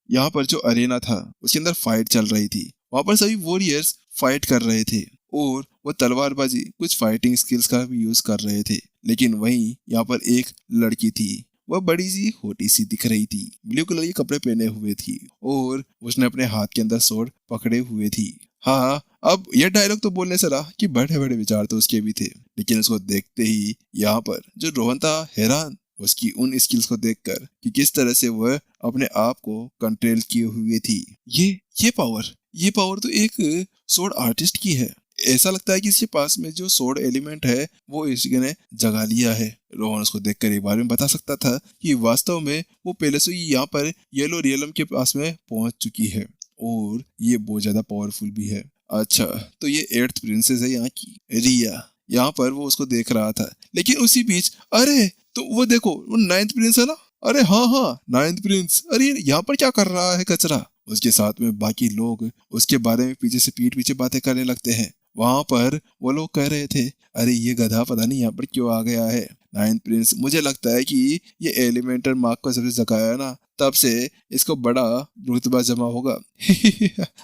Speaker 1: यहाँ पर जो अरेना था उसके अंदर फाइट चल रही थी। वहां पर सभी वॉरियर्स फाइट कर रहे थे और वो तलवारबाजी, कुछ फाइटिंग स्किल्स का भी यूज कर रहे थे। लेकिन वहीं यहाँ पर एक लड़की थी, वह बड़ी सी होटी सी दिख रही थी, ब्लू कलर के कपड़े पहने हुए थी और उसने अपने हाथ के अंदर स्वॉर्ड पकड़े हुए थी। हाँ, अब यह डायलॉग तो बोलने से रहा कि बड़े बड़े विचार तो उसके भी थे, लेकिन उसको देखते ही यहाँ पर जो रोहन था हैरान उसकी उन स्किल्स को देखकर कि किस तरह से वह अपने आप को कंट्रोल किए हुए थी। ये पावर तो एक स्वॉर्ड आर्टिस्ट की है। ऐसा लगता है कि इसके पास में जो स्वॉर्ड एलिमेंट है वो इसने ने जगा लिया है। रोहन उसको देखकर एक बार में बता सकता था कि वास्तव में वो पहले से ही यहाँ पर येलो रियलम के पास में पहुंच चुकी है और ये बहुत ज्यादा पावरफुल भी है। अच्छा, तो ये 8th प्रिंसेस है यहाँ की, रिया। यहाँ पर वो उसको देख रहा था, लेकिन उसी बीच अरे तो वो देखो वो 9th प्रिंस है ना। अरे हाँ हाँ 9th प्रिंस, अरे यहाँ पर क्या कर रहा है कचरा। उसके साथ में बाकी लोग उसके बारे में पीछे से पीठ पीछे बातें करने लगते हैं। वहां पर वो लोग कह रहे थे अरे ये गधा पता नहीं यहाँ पर क्यों आ गया है। 9th प्रिंस, मुझे लगता है कि ये एलिमेंटर मार्क को सबसे जगाया है ना, तब से इसको बड़ा रुतबा जमा होगा।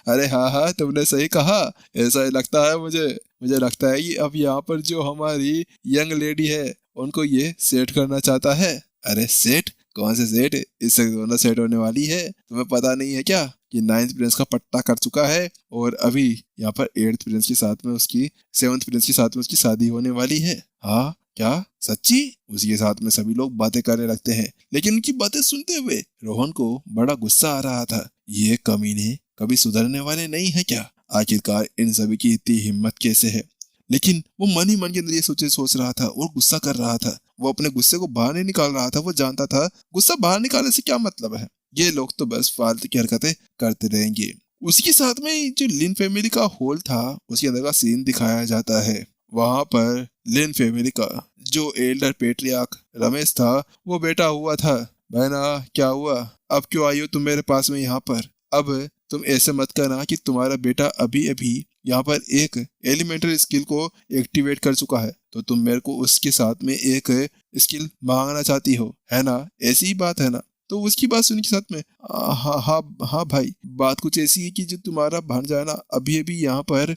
Speaker 1: अरे हाँ हाँ तुमने सही कहा, ऐसा ही लगता है मुझे। मुझे लगता है कि अब यहाँ पर जो हमारी यंग लेडी है उनको ये सेट करना चाहता है। अरे सेट? कौन से सेट? इससे दोनों सेट होने वाली है, तुम्हें पता नहीं है क्या कि 9th प्रिंस का पट्टा कर चुका है और अभी यहाँ पर 8th प्रिंस के साथ में उसकी 7th प्रिंस के साथ में उसकी शादी होने वाली है। हाँ क्या सच्ची? उसी के साथ में सभी लोग बातें करने लगते हैं, लेकिन उनकी बातें सुनते हुए रोहन को बड़ा गुस्सा आ रहा था। ये कमीने कभी सुधरने वाले नहीं है क्या? आखिरकार इन सभी की इतनी हिम्मत कैसे है? लेकिन वो मन ही मन के अंदर ये सोच रहा था और गुस्सा कर रहा था। वो अपने गुस्से को बाहर नहीं निकाल रहा था, वो जानता था गुस्सा बाहर निकालने से क्या मतलब है, ये लोग तो बस फालतू की हरकतें करते रहेंगे। उसी के साथ में जो लिन फैमिली का हॉल था उसके अंदर का सीन दिखाया जाता है। वहां पर लिन फैमिली का जो एल्डर पेट्रियार्क रमेश था वो बैठा हुआ था। बहना क्या हुआ, अब क्यों आई हो तुम मेरे पास में यहाँ पर? अब तुम ऐसे मत करना कि तुम्हारा बेटा अभी अभी यहाँ पर एक एलिमेंटरी स्किल को एक्टिवेट कर चुका है, तो तुम मेरे को उसके साथ में एक स्किल मांगना चाहती हो, है ना? ऐसी ही बात है ना? तो उसकी बात सुनने के साथ में हाँ हाँ हाँ भाई, बात कुछ ऐसी है कि जो तुम्हारा भांजा है ना अभी अभी यहाँ पर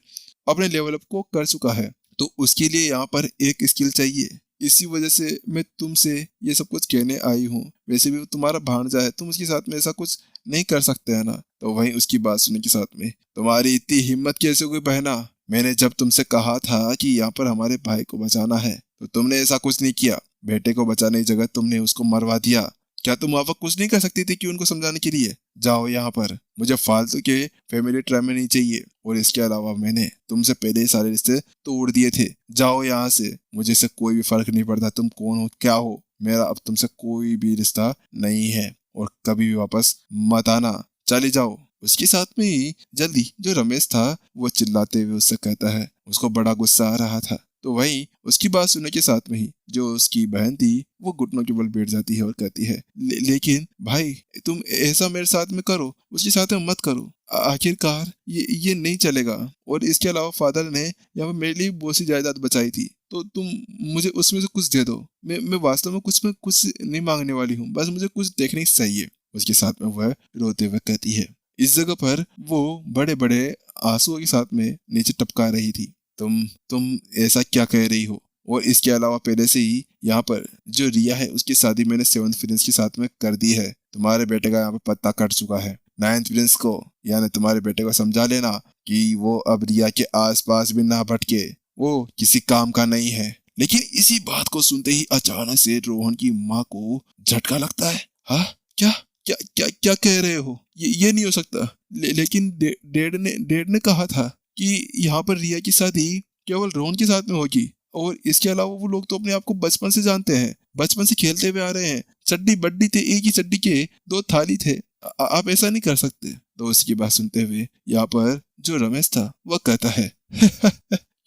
Speaker 1: अपने लेवल अप को कर चुका है, तो उसके लिए यहाँ पर एक स्किल चाहिए। इसी वजह से मैं तुमसे ये सब कुछ कहने आई हूँ। वैसे भी वो तुम्हारा भांजा है, तुम उसके साथ में ऐसा कुछ नहीं कर सकते है ना? तो वहीं उसकी बात सुनने के साथ में तुम्हारी इतनी हिम्मत कैसे हुई बहना? मैंने जब तुमसे कहा था कि यहाँ पर हमारे भाई को बचाना है तो तुमने ऐसा कुछ नहीं किया। बेटे को बचाने की जगह तुमने उसको मरवा दिया। क्या तुम वहां पर कुछ नहीं कर सकती थी कि उनको समझाने के लिए? जाओ यहाँ पर, मुझे फालतू के फैमिली ड्रामे नहीं चाहिए। और इसके अलावा मैंने तुमसे पहले ही सारे रिश्ते तोड़ दिए थे। जाओ यहाँ से, मुझे इससे कोई भी फर्क नहीं पड़ता तुम कौन हो क्या हो। मेरा अब तुमसे कोई भी रिश्ता नहीं है और कभी भी वापस मत आना, चले जाओ। उसके साथ में ही जल्दी जो रमेश था वो चिल्लाते हुए उससे कहता है, उसको बड़ा गुस्सा आ रहा था। तो वहीं उसकी बात सुनने के साथ में ही जो उसकी बहन थी वो घुटनों के बल बैठ जाती है और कहती है लेकिन भाई तुम ऐसा मेरे साथ में करो, उसके साथ में मत करो। आखिरकार ये नहीं चलेगा। और इसके अलावा फादर ने यहाँ पर मेरे लिए बहुत सी जायदाद बचाई थी, तो तुम मुझे उसमें से कुछ दे दो। मैं वास्तव में कुछ नहीं मांगने वाली हूँ, बस मुझे कुछ देखने की चाहिए। उसके साथ में वह रोते हुए कहती है। इस जगह पर वो बड़े बड़े आंसुओं के साथ में नीचे टपका रही थी। तुम ऐसा क्या कह रही हो? और इसके अलावा पहले से ही यहाँ पर जो रिया है उसकी शादी मैंने 7th प्रिंस के साथ में कर दी है। तुम्हारे बेटे का यहाँ पे पत्ता कट चुका है। 9th प्रिंस को यानी तुम्हारे बेटे को समझा लेना कि वो अब रिया के आसपास भी ना भटके, वो किसी काम का नहीं है। लेकिन इसी बात को सुनते ही अचानक से रोहन की माँ को झटका लगता है। हाँ क्या क्या क्या क्या कह रहे हो? ये नहीं हो सकता। लेकिन डैड ने कहा था कि यहाँ पर रिया की शादी केवल रोहन के साथ में होगी। और इसके अलावा वो लोग तो अपने आप को बचपन से जानते हैं, बचपन से खेलते हुए आ रहे हैं। चड्डी बड्डी थे, एक ही चड्डी के दो थाली थे। आप ऐसा नहीं कर सकते। तो उसकी बात सुनते हुए यहाँ पर जो रमेश था वह कहता है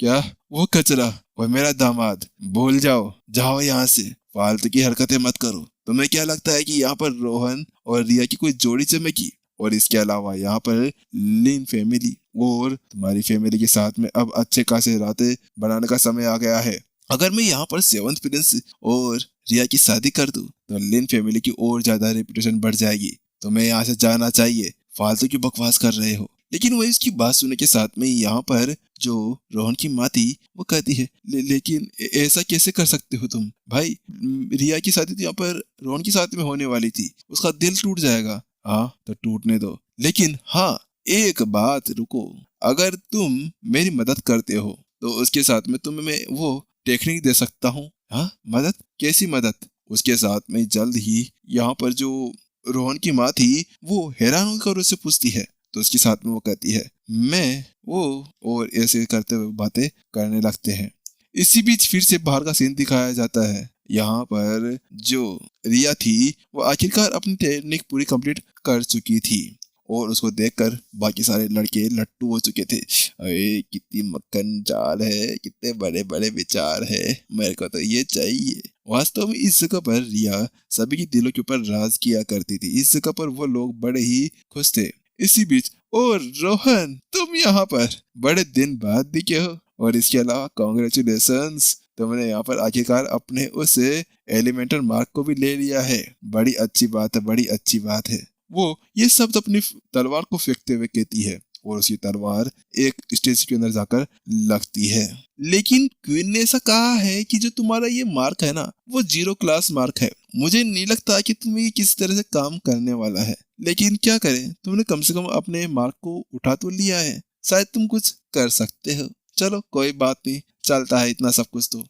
Speaker 1: क्या वो कचरा और मेरा दामाद? भूल जाओ, जाओ यहाँ से, फालतू की हरकतें मत करो। तुम्हें क्या लगता है कि यहाँ पर रोहन और रिया की कोई जोड़ी जमेगी? और इसके अलावा यहाँ पर लिन फैमिली और तुम्हारी फैमिली के साथ में अब अच्छे खासे रातें बनाने का समय आ गया है। अगर मैं यहाँ पर 7th प्रिंस और रिया की शादी कर दूं तो लिन फैमिली की और ज्यादा रेपुटेशन बढ़ जाएगी। तुम्हें यहाँ से जाना चाहिए, फालतू की बकवास कर रहे हो। लेकिन वही उसकी बात सुनने के साथ में यहाँ पर जो रोहन की माँ थी वो कहती है लेकिन ऐसा कैसे कर सकते हो तुम? भाई रिया की शादी तो यहाँ पर रोहन की साथ में होने वाली थी, उसका दिल टूट जाएगा। हाँ तो टूटने दो, लेकिन हाँ एक बात रुको, अगर तुम मेरी मदद करते हो तो उसके साथ में तुम्हें मैं वो टेक्निक दे सकता हूँ। हाँ मदद? कैसी मदद? उसके साथ में जल्द ही यहाँ पर जो रोहन की माँ थी वो हैरान होकर उससे पूछती है। तो उसके साथ में वो कहती है मैं वो, और ऐसे करते हुए बातें करने लगते हैं। इसी बीच फिर से बाहर का सीन दिखाया जाता है। यहाँ पर जो रिया थी वो आखिरकार अपनी टेक्निक पूरी कंप्लीट कर चुकी थी और उसको देखकर बाकी सारे लड़के लट्टू हो चुके थे। अरे कितनी मक्खन चाल है, कितने बड़े बड़े विचार है, मेरे को तो ये चाहिए। वास्तव में इस जगह पर रिया सभी के दिलों के ऊपर राज किया करती थी। इस जगह पर वो लोग बड़े ही खुश थे। इसी बीच, और रोहन तुम यहाँ पर बड़े दिन बाद दिखे हो, और इसके अलावा कॉन्ग्रेचुलेशंस, तुमने यहाँ पर आखिरकार अपने उस एलिमेंटल मार्क को भी ले लिया है। बड़ी अच्छी बात है, बड़ी अच्छी बात है। वो ये शब्द अपनी तलवार को फेंकते हुए कहती है और उसकी तलवार एक स्टेज के अंदर जाकर लगती है। लेकिन क्वीन ने ऐसा कहा है कि जो तुम्हारा ये मार्क है ना, वो 0 क्लास मार्क है। मुझे नहीं लगता कि तुम्हें ये किसी तरह से काम करने वाला है। लेकिन क्या करें, तुमने कम से कम अपने मार्क को उठा तो लिया है, शायद तुम कुछ कर सकते हो। चलो कोई बात नहीं, चलता है इतना सब कुछ। तो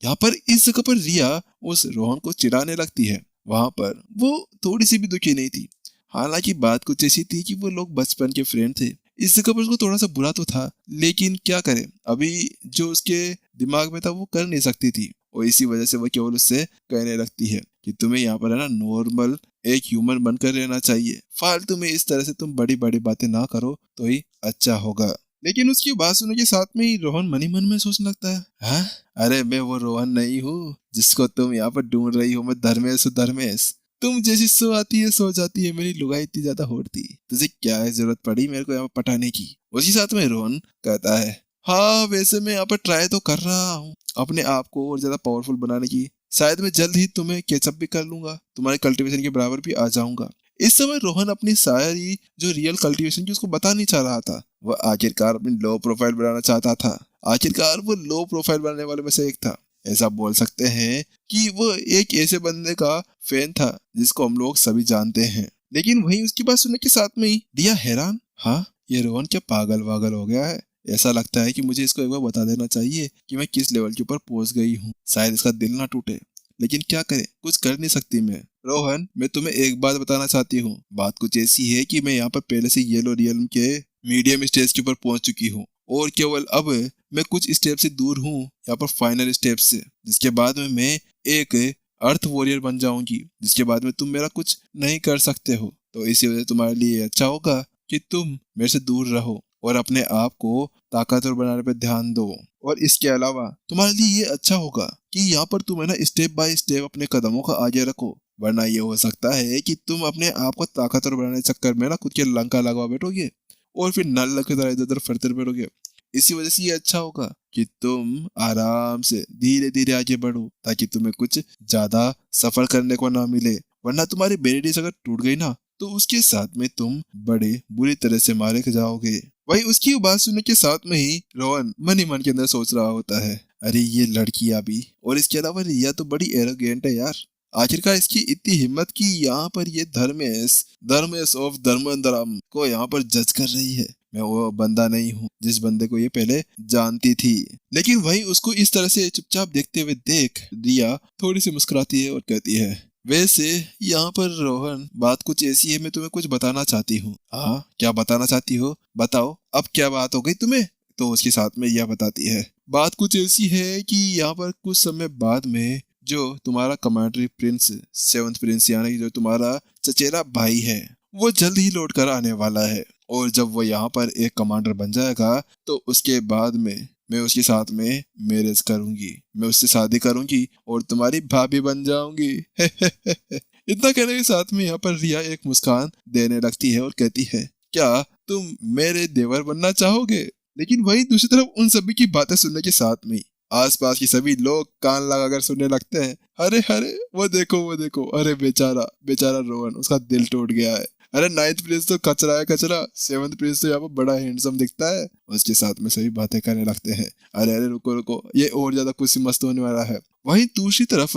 Speaker 1: यहाँ पर इस जगह पर रिया उस रोहन को चिढ़ाने लगती है। वहां पर वो थोड़ी सी भी दुखी नहीं थी। हालांकि बात कुछ ऐसी थी कि वो लोग बचपन के फ्रेंड थे। इस जगह पर उसको थोड़ा सा बुरा तो था, लेकिन क्या करे, अभी जो उसके दिमाग में था वो कर नहीं सकती थी। और इसी वजह से वो केवल उससे कहने लगती है कि तुम्हें यहाँ पर है ना नॉर्मल एक ह्यूमन बनकर रहना चाहिए। फालतू में इस तरह से तुम बड़ी बड़ी बातें ना करो तो ही अच्छा होगा। लेकिन उसकी बात सुनने के साथ में ही रोहन मनी मन में सोचने लगता है, हाँ अरे मैं वो रोहन नहीं हूँ जिसको तुम यहाँ पर ढूंढ रही हो। मैं धर्मेश हूँ, धर्मेश। तुम जैसी सो आती है सो जाती है, मेरी लुगाई इतनी ज्यादा होती, तुझे क्या है जरूरत पड़ी मेरे को यहाँ पर पटाने की। उसी साथ में रोहन कहता है, हाँ वैसे मैं यहाँ पर ट्राई तो कर रहा हूँ अपने आप को और ज्यादा पावरफुल बनाने की। शायद मैं जल्द ही तुम्हें कैचअप भी कर लूंगा, तुम्हारे कल्टीवेशन के बराबर भी आ जाऊंगा। इस समय रोहन अपनी सारी जो रियल कल्टीवेशन की उसको बता नहीं चाह रहा था। वह आखिरकार अपनी लो प्रोफाइल बनाना चाहता था। आखिरकार वो लो प्रोफाइल बनाने वाले में से एक था। ऐसा बोल सकते हैं कि वो एक ऐसे बंदे का फैन था जिसको हम लोग सभी जानते हैं। लेकिन वहीं उसकी बात सुनने के साथ में ही दिया हैरान, हाँ ये रोहन क्या पागल वागल हो गया है। ऐसा लगता है कि मुझे इसको एक बार बता देना चाहिए कि मैं किस लेवल के ऊपर पहुंच गई हूँ, शायद इसका दिल ना टूटे। लेकिन क्या करें, कुछ कर नहीं सकती मैं। रोहन मैं तुम्हें एक बात बताना चाहती हूँ। बात कुछ ऐसी है कि मैं यहाँ पर पहले से येलो रियल्म के मीडियम स्टेज के ऊपर पहुंच चुकी हूँ और केवल अब मैं कुछ स्टेप से दूर हूँ यहाँ पर फाइनल स्टेप से, जिसके बाद में मैं एक अर्थ वॉरियर बन जाऊंगी, जिसके बाद में तुम मेरा कुछ नहीं कर सकते हो। तो इसी वजह तुम्हारे लिए अच्छा होगा कि तुम मेरे से दूर रहो और अपने आप को ताकतवर बनाने पर ध्यान दो। और इसके अलावा तुम्हारे लिए ये अच्छा होगा कि यहाँ पर तुम है ना स्टेप बाय स्टेप अपने कदमों का आगे रखो, वरना ये हो सकता है कि तुम अपने आप को ताकतवर बनाने के चक्कर में ना खुद के लंका लगवा बैठोगे और फिर नल की तरह इधर उधर फरते बैठोगे। इसी वजह से ये अच्छा होगा कि तुम आराम से धीरे धीरे आगे बढ़ो ताकि तुम्हें कुछ ज्यादा सफर करने को ना मिले, वरना तुम्हारी बैरियर्स अगर टूट गई ना तो उसके साथ में तुम बड़े बुरी तरह से मारे जाओगे। वही उसकी बात सुनने के साथ में ही रोहन मन ही मन के अंदर सोच रहा होता है, अरे ये लड़कियां भी, और इसके अलावा रिया तो बड़ी एरोगेंट है यार। आखिरकार इसकी इतनी हिम्मत की यहाँ पर ये धर्मेश धर्मेश ऑफ धर्मेंद्रम को यहाँ पर जज कर रही है। मैं वो बंदा नहीं हूँ जिस बंदे को ये पहले जानती थी। लेकिन वही उसको इस तरह से चुपचाप देखते हुए देख रिया थोड़ी सी मुस्कुराती है और कहती है, वैसे यहाँ पर रोहन बात कुछ ऐसी है, मैं तुम्हें कुछ बताना चाहती हूँ। हाँ क्या बताना चाहती हो, बताओ अब क्या बात हो गई तुम्हें। तो उसके साथ में यह बताती है, बात कुछ ऐसी है कि यहाँ पर कुछ समय बाद में जो तुम्हारा कमांडरी प्रिंस, 7th प्रिंस यानी कि जो तुम्हारा चचेरा भाई है, वो जल्द ही लौट कर आने वाला है। और जब वो यहाँ पर एक कमांडर बन जाएगा तो उसके बाद में मैं उसके साथ में मैरिज करूंगी, मैं उससे शादी करूंगी और तुम्हारी भाभी बन जाऊंगी। इतना कहने के साथ में यहाँ पर रिया एक मुस्कान देने लगती है और कहती है, क्या तुम मेरे देवर बनना चाहोगे। लेकिन वही दूसरी तरफ उन सभी की बातें सुनने के साथ में आसपास के सभी लोग कान लगाकर सुनने लगते हैं। अरे अरे वो देखो, अरे बेचारा बेचारा रोहन, उसका दिल टूट गया है। अरे 9th प्रिंस तो कचरा है कचरा, 7th प्रिंस तो यहाँ पर बड़ा हैंडसम दिखता है। उसके साथ में सभी बातें करने लगते हैं, अरे अरे रुको रुको, ये और ज्यादा कुछ मस्त होने वाला है। वहीं दूसरी तरफ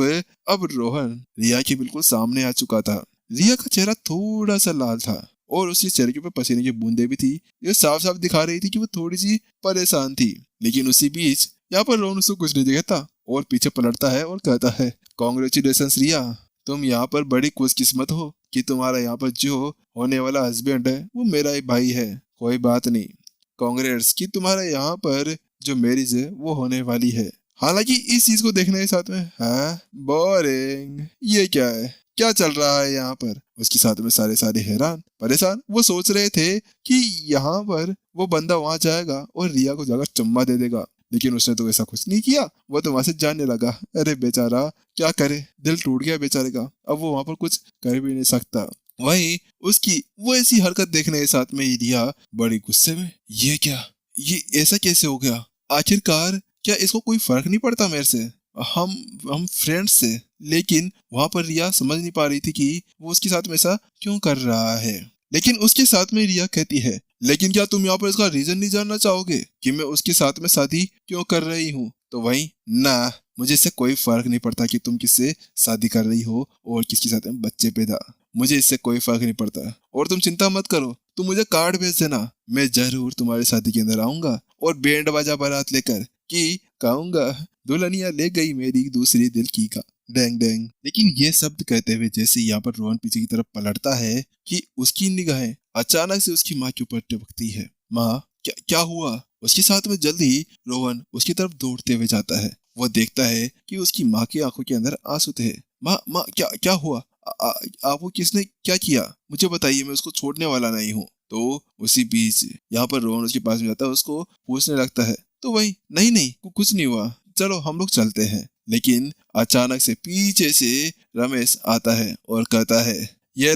Speaker 1: अब रोहन रिया के बिल्कुल सामने आ चुका था। रिया का चेहरा थोड़ा सा लाल था और उसके चेहरे के ऊपर पसीने की बूंदें भी थी। ये साफ साफ दिखा रही थी कि वो थोड़ी सी परेशान थी। लेकिन उसी बीच यहाँ पर रोहन उसको कुछ नहीं दिखाता और पीछे पलटता है और कहता है, कांग्रेचुलेशंस रिया, तुम यहाँ पर बड़ी खुशकिस्मत हो कि तुम्हारा यहाँ पर जो होने वाला हस्बैंड है वो मेरा ही भाई है। कोई बात नहीं, कांग्रेट्स कि तुम्हारा यहाँ पर जो मैरिज है वो होने वाली है। हालांकि इस चीज को देखने के साथ में, हाँ बोरिंग, ये क्या है, क्या चल रहा है यहाँ पर। उसके साथ में सारे हैरान परेशान, वो सोच रहे थे कि यहाँ पर वो बंदा वहां जाएगा और रिया को जाकर चुम्मा दे देगा, लेकिन उसने तो ऐसा कुछ नहीं किया। वो तो वहां से जाने लगा। अरे बेचारा क्या करे, दिल टूट गया बेचारे का। अब वो वहां पर कुछ कर भी नहीं सकता। वही उसकी वो ऐसी हरकत देखने के साथ में ही रिया बड़ी गुस्से में, ये क्या, ये ऐसा कैसे हो गया। आखिरकार क्या इसको कोई फर्क नहीं पड़ता मेरे से, हम हम फ्रेंड्स थे। लेकिन वहां पर रिया समझ नहीं पा रही थी कि वो उसके साथ में ऐसा क्यों कर रहा है। लेकिन उसके साथ में रिया कहती है, लेकिन क्या तुम यहाँ पर इसका रीजन नहीं जानना चाहोगे कि मैं उसके साथ में शादी क्यों कर रही हूँ। तो वही ना, मुझे इससे कोई फर्क नहीं पड़ता कि तुम किससे शादी कर रही हो और किसके साथ में बच्चे पैदा, मुझे इससे कोई फर्क नहीं पड़ता। और तुम चिंता मत करो, तुम मुझे कार्ड भेज देना, मैं जरूर तुम्हारी शादी के अंदर आऊंगा और बैंड बाजा बारात लेकर कि कहूंगा दुल्हनिया ले गई मेरी दूसरी दिल की का डेंग डेंग। लेकिन ये शब्द कहते हुए जैसे यहाँ पर रोहन पीछे की तरफ पलटता है कि उसकी निगाहें अचानक से उसकी माँ के ऊपर टिपकती है। माँ, क्या क्या हुआ। उसके साथ में जल्द ही रोहन उसकी तरफ दौड़ते हुए जाता है। वो देखता है कि उसकी माँ की आंखों के अंदर आंसू थे। माँ माँ क्या क्या हुआ, आपको किसने क्या किया, मुझे बताइए, मैं उसको छोड़ने वाला नहीं हूँ। तो उसी बीच यहाँ पर रोहन उसके पास में जाता है, उसको पूछने लगता है। तो वही, नहीं नहीं कुछ नहीं हुआ, चलो हम लोग चलते हैं। लेकिन अचानक से पीछे से रमेश आता है और कहता है, ये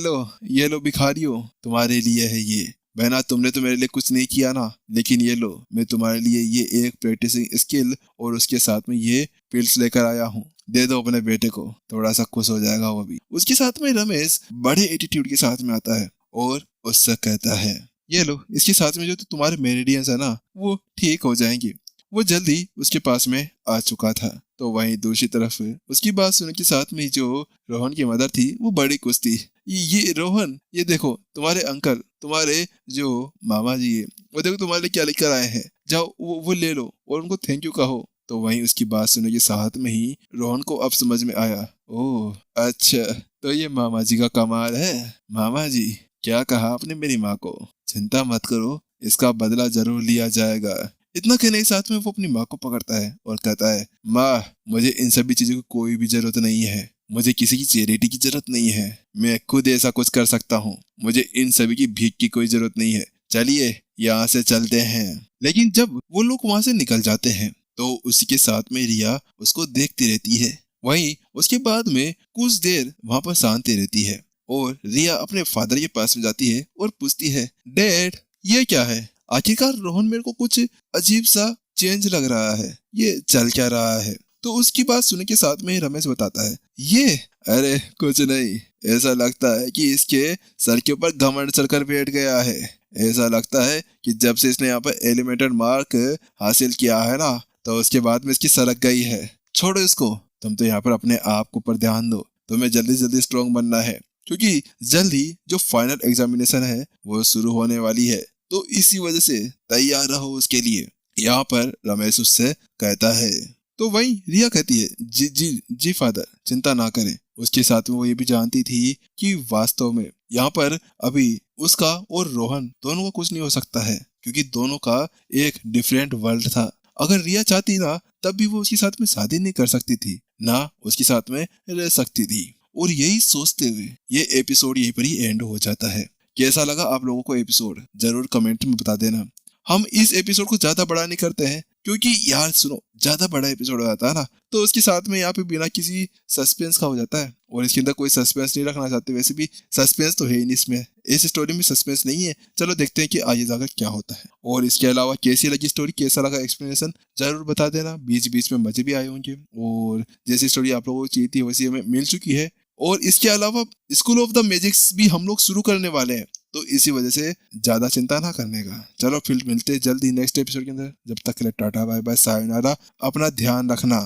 Speaker 1: लो भिखारियों, तुम्हारे लिए है ये। बहना, तुमने तो मेरे लिए कुछ नहीं किया ना, लेकिन ये लो, मैं तुम्हारे लिए ये एक प्रैक्टिसिंग स्किल और उसके साथ में ये पिल्स लेकर आया हूँ, दे दो अपने बेटे को, थोड़ा सा खुश हो जाएगा वो भी। उसके साथ में रमेश बड़े एटीट्यूड के साथ में आता है और उससे कहता है, ये लो, इसके साथ में जो तुम्हारे मेरिडियंस है ना वो ठीक हो जाएंगे। वो जल्दी उसके पास में आ चुका था। तो वहीं दूसरी तरफ उसकी बात सुनने के साथ में जो रोहन की मदर थी वो बड़ी खुश थी। ये रोहन, ये देखो तुम्हारे अंकल, तुम्हारे जो मामा जी है, वो देखो तुम्हारे लिए क्या लेकर आए हैं, जाओ वो ले लो और उनको थैंक यू कहो। तो वहीं उसकी बात सुनने के साथ में ही रोहन को अब समझ में आया, ओह अच्छा, तो ये मामा जी का कमाल है। मामा जी, क्या कहा आपने मेरी माँ को, चिंता मत करो, इसका बदला जरूर लिया जाएगा। इतना कहने के साथ में वो अपनी माँ को पकड़ता है और कहता है, माँ, मुझे इन सभी चीजों की कोई भी जरूरत नहीं है, मुझे किसी की चैरिटी की जरूरत नहीं है, मैं खुद ऐसा कुछ कर सकता हूँ, मुझे इन सभी की भीख की कोई जरूरत नहीं है, चलिए यहाँ से चलते हैं। लेकिन जब वो लोग वहां से निकल जाते हैं तो उसी के साथ में रिया उसको देखती रहती है। वहीं उसके बाद में कुछ देर वहां पर शांति रहती है और रिया अपने फादर के पास में जाती है और पूछती है, डैड, ये क्या है, आखिरकार रोहन मेरे को कुछ अजीब सा चेंज लग रहा है, ये चल क्या रहा है। तो उसकी बात सुनने के साथ में रमेश बताता है, ये अरे कुछ नहीं, ऐसा लगता है कि इसके सर के ऊपर घमंड चढ़कर बैठ गया है। ऐसा लगता है कि जब से इसने यहाँ पर एलिमेंटेड मार्क हासिल किया है ना, तो उसके बाद में इसकी सरक गई है। छोड़ो इसको, तुम तो यहाँ पर अपने आप के ऊपर ध्यान दो, तुम्हें जल्दी जल्दी स्ट्रॉन्ग बनना है, क्योंकि जल्दी जो फाइनल एग्जामिनेशन है वो शुरू होने वाली है, तो इसी वजह से तैयार रहो उसके लिए। यहाँ पर रमेश उससे कहता है। तो वही रिया कहती है, जी जी जी फादर, चिंता ना करें। उसके साथ में वो ये भी जानती थी कि वास्तव में यहाँ पर अभी उसका और रोहन दोनों का कुछ नहीं हो सकता है, क्योंकि दोनों का एक डिफरेंट वर्ल्ड था। अगर रिया चाहती ना तब भी वो उसके साथ में शादी नहीं कर सकती थी, ना उसके साथ में रह सकती थी। और यही सोचते हुए ये एपिसोड यहीं पर ही एंड हो जाता है। कैसा लगा आप लोगों को एपिसोड, जरूर कमेंट में बता देना। हम इस एपिसोड को ज्यादा बड़ा नहीं करते हैं, क्योंकि यार सुनो, ज्यादा बड़ा एपिसोड हो जाता है ना तो उसके साथ में यहाँ पे बिना किसी सस्पेंस का हो जाता है, और इसके अंदर कोई सस्पेंस नहीं रखना चाहते। वैसे भी सस्पेंस तो है ही नहीं इसमें, इस स्टोरी में सस्पेंस नहीं है। चलो देखते हैं कि आगे जाकर क्या होता है। और इसके अलावा कैसी लगी स्टोरी, कैसा लगा एक्सप्लेनेशन, जरूर बता देना। बीच बीच में मजे भी आए होंगे, और जैसी स्टोरी आप लोगों को चाहिए थी वैसी हमें मिल चुकी है। और इसके अलावा स्कूल ऑफ द मैजिक्स भी हम लोग शुरू करने वाले हैं, तो इसी वजह से ज्यादा चिंता ना करने का। चलो फिर मिलते हैं जल्दी नेक्स्ट एपिसोड के अंदर। जब तक के लिए टाटा बाय बाय सायोनारा, अपना ध्यान रखना।